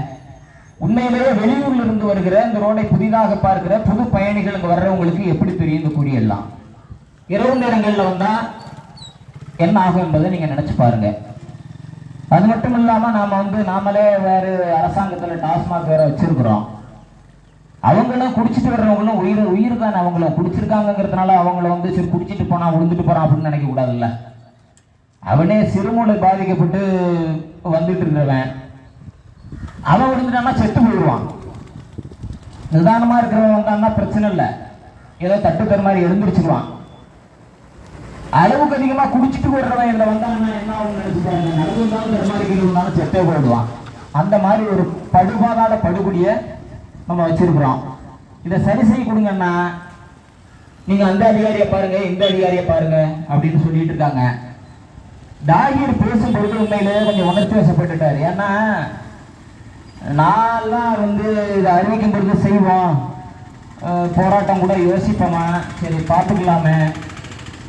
உண்மையிலேயே வெளியூர்ல இருந்து வருகிற இந்த ரோடை புதிதாக பார்க்கிற புது பயணிகள் இங்கே வர்றவங்களுக்கு எப்படி தெரியும் இந்த குறியெல்லாம்? இரவு நேரங்களில் வந்தால் என்ன ஆகும் என்பதை நீங்கள் நினச்சி பாருங்க. அது மட்டும் இல்லாமல் நாமளே வேறு அரசாங்கத்தில் டாஸ்மாக் வேற வச்சிருக்கிறோம். அவங்களும் குடிச்சிட்டு வர்றவங்களும் உயிர் தானே. அவங்களும் குடிச்சிருக்காங்கிறதுனால அவங்கள சரி குடிச்சிட்டு போனா விழுந்துட்டு போறான் அப்படின்னு நினைக்க கூடாதுல்ல. அவனே சிறுமூளை பாதிக்கப்பட்டு வந்துட்டு இருக்கிறவன் அவன் விழுந்துட்டான்னா செத்து போயிடுவான். நிதானமா இருக்கிறவன் வந்தான்னா பிரச்சனை இல்லை, ஏதோ தட்டுத்தர மாதிரி எழுந்திரிச்சிருவான். அளவுக்கு அதிகமா குடிச்சிட்டு போடுறவன் இதுல வந்தாங்கன்னா என்ன ஆகும் நினைச்சுப்பாங்க, நடந்து வந்தாலும் தருமாறிக்கிறது இருந்தாலும் செத்தே போயிடுவான். அந்த மாதிரி ஒரு படுபாதாத படுகொடிய நம்ம வச்சிருக்கிறோம். இதை சரி செய்ய கொடுங்கன்னா நீங்க அந்த அதிகாரியை பாருங்க இந்த அதிகாரியை பாருங்க அப்படின்னு சொல்லிட்டு இருக்காங்க. தாகிர் பேசும்பொழுது உண்மையிலே கொஞ்சம் உணர்ச்சி வசப்பட்டுட்டாரு. ஏன்னா நான்லாம் இதை அறிவிக்கும் பொழுது செய்வோம், போராட்டம் கூட யோசிப்போமா, சரி பார்த்துக்கலாமே.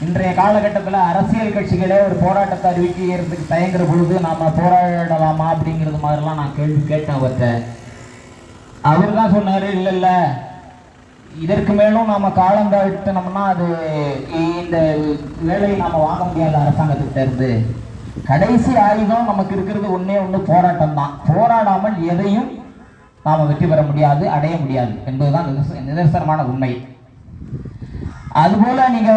இன்றைய காலகட்டத்தில் அரசியல் கட்சிகளே ஒரு போராட்டத்தை அறிவிக்கிறதுக்கு தயங்குற பொழுது நாம போராடலாமா அப்படிங்கிறது மாதிரிலாம் நான் கேள்வி கேட்டேன் அவர்கிட்ட. அவர் தான் சொன்னார், இல்லை இல்லை இதற்கு மேலும் நாம் காலம் தாழ்த்தினோம்னா அது இந்த வேலையை நாம் வாங்க முடியாத அரசாங்கத்துக்கிட்ட இருந்து. கடைசி ஆயுதம் நமக்கு இருக்கிறது ஒன்றே ஒன்று போராட்டம் தான். போராடாமல் எதையும் நாம் வெற்றி பெற முடியாது, அடைய முடியாது என்பதுதான் நிதர்சனமான உண்மை. அதுபோல நீங்க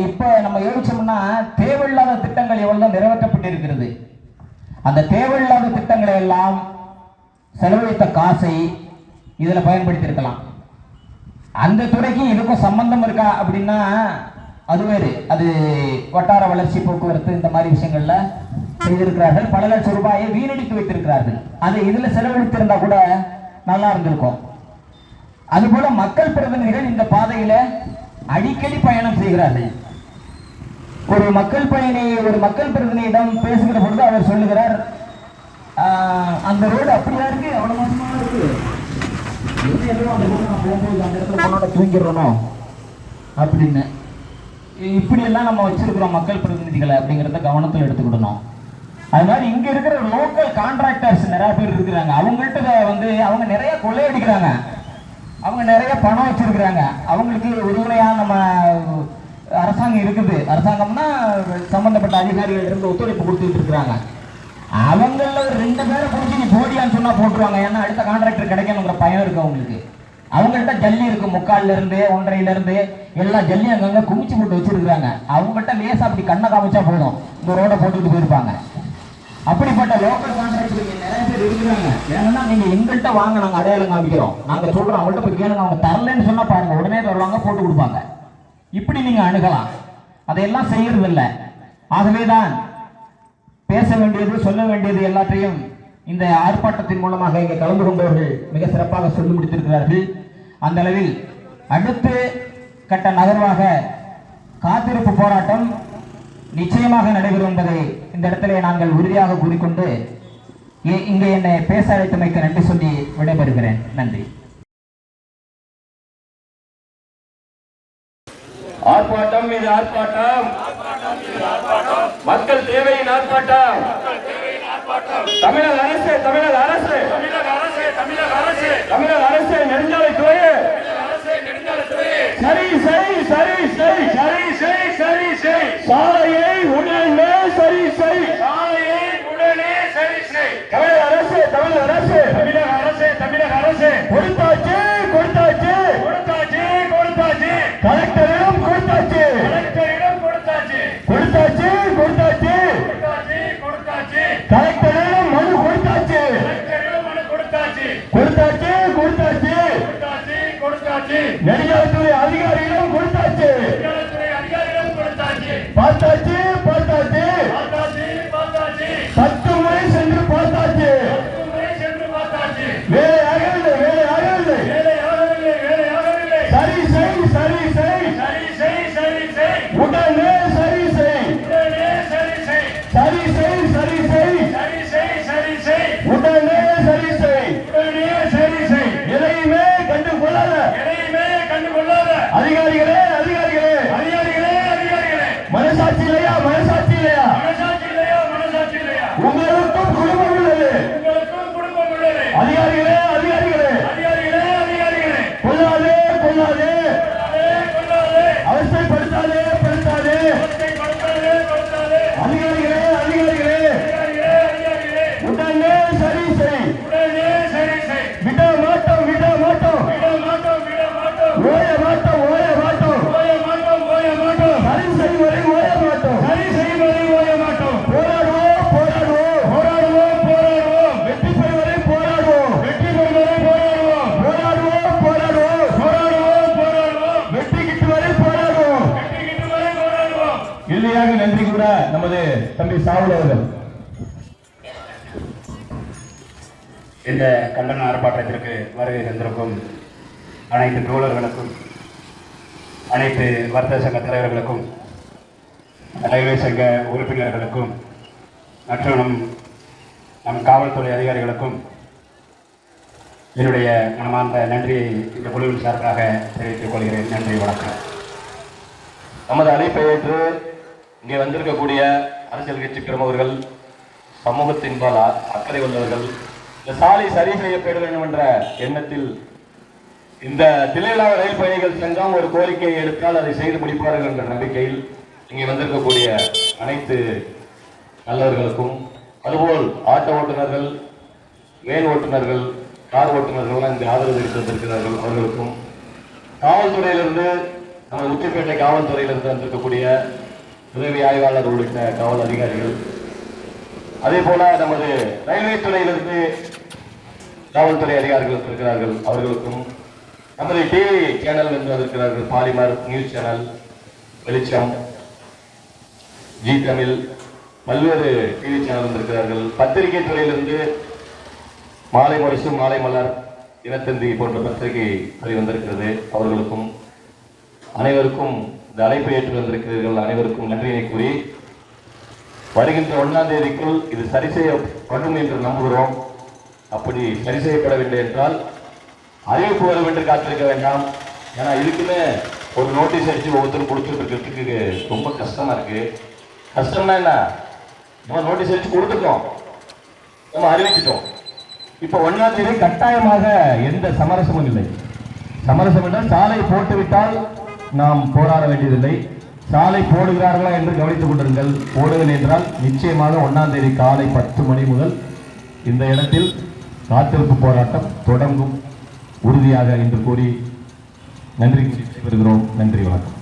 இப்ப நம்ம யோசிச்சோம்னா தேவையில்லாத திட்டங்கள் எவ்வளவு நிறைவேற்றப்பட்டு இருக்கிறது. அந்த தேவையில்லாத திட்டங்களை எல்லாம் செலவழித்த காசை இதுல பயன்படுத்தி இருக்கலாம். அந்த துறைக்கு இதுக்கும் சம்பந்தம் இருக்கா அப்படின்னா அது வேறு. அது வட்டார வளர்ச்சி, போக்குவரத்து இந்த மாதிரி விஷயங்கள்ல செய்திருக்கிறார்கள். பல லட்சம் ரூபாயை வீணடித்து வைத்திருக்கிறார்கள். அதை இதுல செலவழித்திருந்தா கூட நல்லா இருந்திருக்கும். அதுபோல மக்கள் பிரதிநிதிகள் இந்த பாதையில அடிக்கடி பயணம் செய்கிறார்கள். ஒரு மக்கள் பிரதிநிதியிடம் பேசுகிற பொழுது அவர் சொல்லுகிறார், அந்த ரோடு அப்படியா இருக்கு, அவ்வளவு மோசமா இருக்கு, போகும்போது அந்த இடத்துல பொண்ணோட தூங்கிடணும் அப்படின்னு. இப்படி எல்லாம் நம்ம வச்சிருக்கிறோம் மக்கள் பிரதிநிதிகளை அப்படிங்கிறத கவனத்தில் எடுத்துக்கிடணும். அது மாதிரி இங்க இருக்கிற லோக்கல் கான்ட்ராக்டர்ஸ் நிறைய பேர் இருக்கிறாங்க. அவங்கள்ட்ட அவங்க நிறைய கொள்ளையடிக்கிறாங்க, அவங்க நிறைய பணம் வச்சிருக்கிறாங்க. அவங்களுக்கு உறுதுணையா நம்ம அரசாங்கம் இருக்குது. அரசாங்கம்னா சம்பந்தப்பட்ட அதிகாரிகள் இருந்து ஒத்துழைப்பு கொடுத்துட்டு இருக்கிறாங்க. அவங்கள ஒரு 2 பேரை பிடிச்சி நீ போடியான்னு சொன்னா போட்டுருவாங்க. ஏன்னா அடுத்த கான்ட்ராக்டர் கிடைக்கணுங்கிற பயம் இருக்கு அவங்களுக்கு. அவங்கள்ட்ட ஜல்லி இருக்கு, 3/4 இருந்து 1.5 எல்லா ஜல்லியும் அங்கங்க குமிச்சு போட்டு வச்சிருக்கிறாங்க. அவங்கள்ட்ட லேசா அப்படி கண்ணை காமிச்சா போதும், இந்த ரோட போட்டுட்டு போயிருப்பாங்க. அப்படிப்பட்ட லோக்கல் கான்ட்ராக்டர் நிறைய பேர் இருக்கிறாங்க. ஏன்னா நீங்க எங்கள்கிட்ட வாங்க, நாங்க அடையாளம் காமிக்கிறோம், நாங்க சொல்றோம், அவங்கள்ட்ட போய் கேளுங்க, அவங்க தரலன்னு சொன்னா பாருங்க உடனே தருவாங்க, போட்டு கொடுப்பாங்க. இப்படி நீங்க அணுகலாம். அதையெல்லாம் செய்யறது இல்லை. ஆகவேதான் பேச வேண்டியது, சொல்ல வேண்டியது எல்லாத்தையும் இந்த ஆர்ப்பாட்டத்தின் மூலமாக இங்கே கலந்து கொண்டவர்கள் மிக சிறப்பாக சொல்லி முடித்திருக்கிறார்கள். அந்த அளவில் அடுத்த கட்ட நகர்வாக காத்திருப்பு போராட்டம் நிச்சயமாக நடைபெறும் என்பதை இந்த இடத்திலே நாங்கள் உறுதியாக கூறிக்கொண்டு இங்கே என்னை பேச அழைத்தமைக்கு நன்றி சொல்லி விடைபெறுகிறேன். நன்றி. ஆர்ப்பாட்டம் மீது ஆர்ப்பாட்டம், மக்கள் தேவையின் ஆர்ப்பாட்டம். தமிழக அரசு நெடுஞ்சாலைத்துறையே சரி சரி சரி சரி சரி சரி சரி சரி சாலையை உடனே சரி செய், சாலையை உடனே சரி செய். தமிழக அரசு கொடுத்தாச்சு கலெக்டரிடம் கொடுத்தாச்சு கலெக்டரிடம் மனு கொடுத்தாச்சு நெடுஞ்சாலைத்துறை அதிகாரிகளிடம் கொடுத்தாச்சு. பார்த்தாச்சு 10 முறை சென்று பார்த்தாச்சு. வேலையாகவில்லை. சரி செய் உடனே சரி செய் உடனே சரி செய். எதையுமே கண்டு கொள்ளாத அதிகாரிகளே மனசாட்சி இல்லையா? இறுதியாக நன்றி கூற நமது தம்பி சாவுல் அவர்கள். இந்த கண்டன ஆர்ப்பாட்டத்திற்கு வருகை தந்திருக்கும் அனைத்து தோழர்களுக்கும், அனைத்து வர்த்தக சங்க தலைவர்களுக்கும், ரயில்வே சங்க உறுப்பினர்களுக்கும் மற்றும் நம் காவல்துறை அதிகாரிகளுக்கும் என்னுடைய மனமார்ந்த நன்றியை இந்த குழுவின் சார்பாக தெரிவித்துக் கொள்கிறேன். நன்றி, வணக்கம். நமது அழைப்பை ஏற்று இங்கே வந்திருக்கக்கூடிய அரசியல் கட்சி பிரமுகர்கள், சமூகத்தின்பால் அக்கறை உள்ளவர்கள், இந்த சாலை சரி செய்யப்பட வேண்டும் என்ற எண்ணத்தில் இந்த தில்லைவிழா ரயில் பயணிகள் சங்கம் ஒரு கோரிக்கையை எடுத்தால் அதை செய்து முடிப்பார்கள் என்ற நம்பிக்கையில் இங்கே வந்திருக்கக்கூடிய அனைத்து நல்லவர்களுக்கும், அதுபோல் ஆட்டோ ஓட்டுநர்கள், வேன் ஓட்டுநர்கள், கார் ஓட்டுநர்கள் இந்த ஆதரவு தெரிவித்து வந்திருக்கிறார்கள் அவர்களுக்கும், காவல்துறையிலிருந்து நமது உச்சிப்பேட்டை காவல்துறையிலிருந்து வந்திருக்கக்கூடிய உதவி ஆய்வாளர் உள்ளிட்ட காவல் அதிகாரிகள், அதே போல நமது ரயில்வே துறையிலிருந்து காவல்துறை அதிகாரிகள் இருக்கிறார்கள் அவர்களுக்கும், நமது டிவி சேனல் என்று வந்திருக்கிறார்கள், பாலிமர் நியூஸ் சேனல், வெளிச்சம், ஜி தமிழ், பல்வேறு டிவி சேனல் வந்திருக்கிறார்கள். பத்திரிகை துறையிலிருந்து மாலை முரசு, மாலை மலர், தினத்தந்தி போன்ற பத்திரிகை துறை வந்திருக்கிறது அவர்களுக்கும், அனைவருக்கும் இந்த அழைப்பை ஏற்று வந்திருக்கிறீர்கள் அனைவருக்கும் நன்றியை கூறி, வருகின்ற 1ஆம் தேதிக்குள் இது சரி செய்யப்படும் என்று நம்புகிறோம். அப்படி சரி செய்யப்படவில்லை என்றால் அறிவிப்பு வரும் என்று காத்திருக்க வேண்டாம். ஏன்னா இதுக்குன்னு ஒரு நோட்டீஸ் அடிச்சு ஒவ்வொருத்தரும் கொடுத்துட்டு இருக்கிறதுக்கு ரொம்ப கஷ்டமா இருக்கு. கஷ்டம்னா என்ன, நம்ம நோட்டீஸ் அடிச்சு கொடுத்துட்டோம், நம்ம அறிவிச்சிட்டோம். இப்போ 1ஆம் தேதி கட்டாயமாக எந்த சமரசமும் இல்லை. சமரசம் என்றால் சாலை போட்டுவிட்டால் நாம் போராட வேண்டியதில்லை. சாலை போடுகிறார்களா என்று கவனித்துக் கொண்டிருங்கள். போடுங்கள் என்றால் நிச்சயமாக 1ஆம் தேதி காலை 10 மணி முதல் இந்த இடத்தில் காத்திருப்பு போராட்டம் தொடங்கும் உறுதியாக என்று கூறி நன்றி கூறி விடைபெறுகிறோம். நன்றி, வணக்கம்.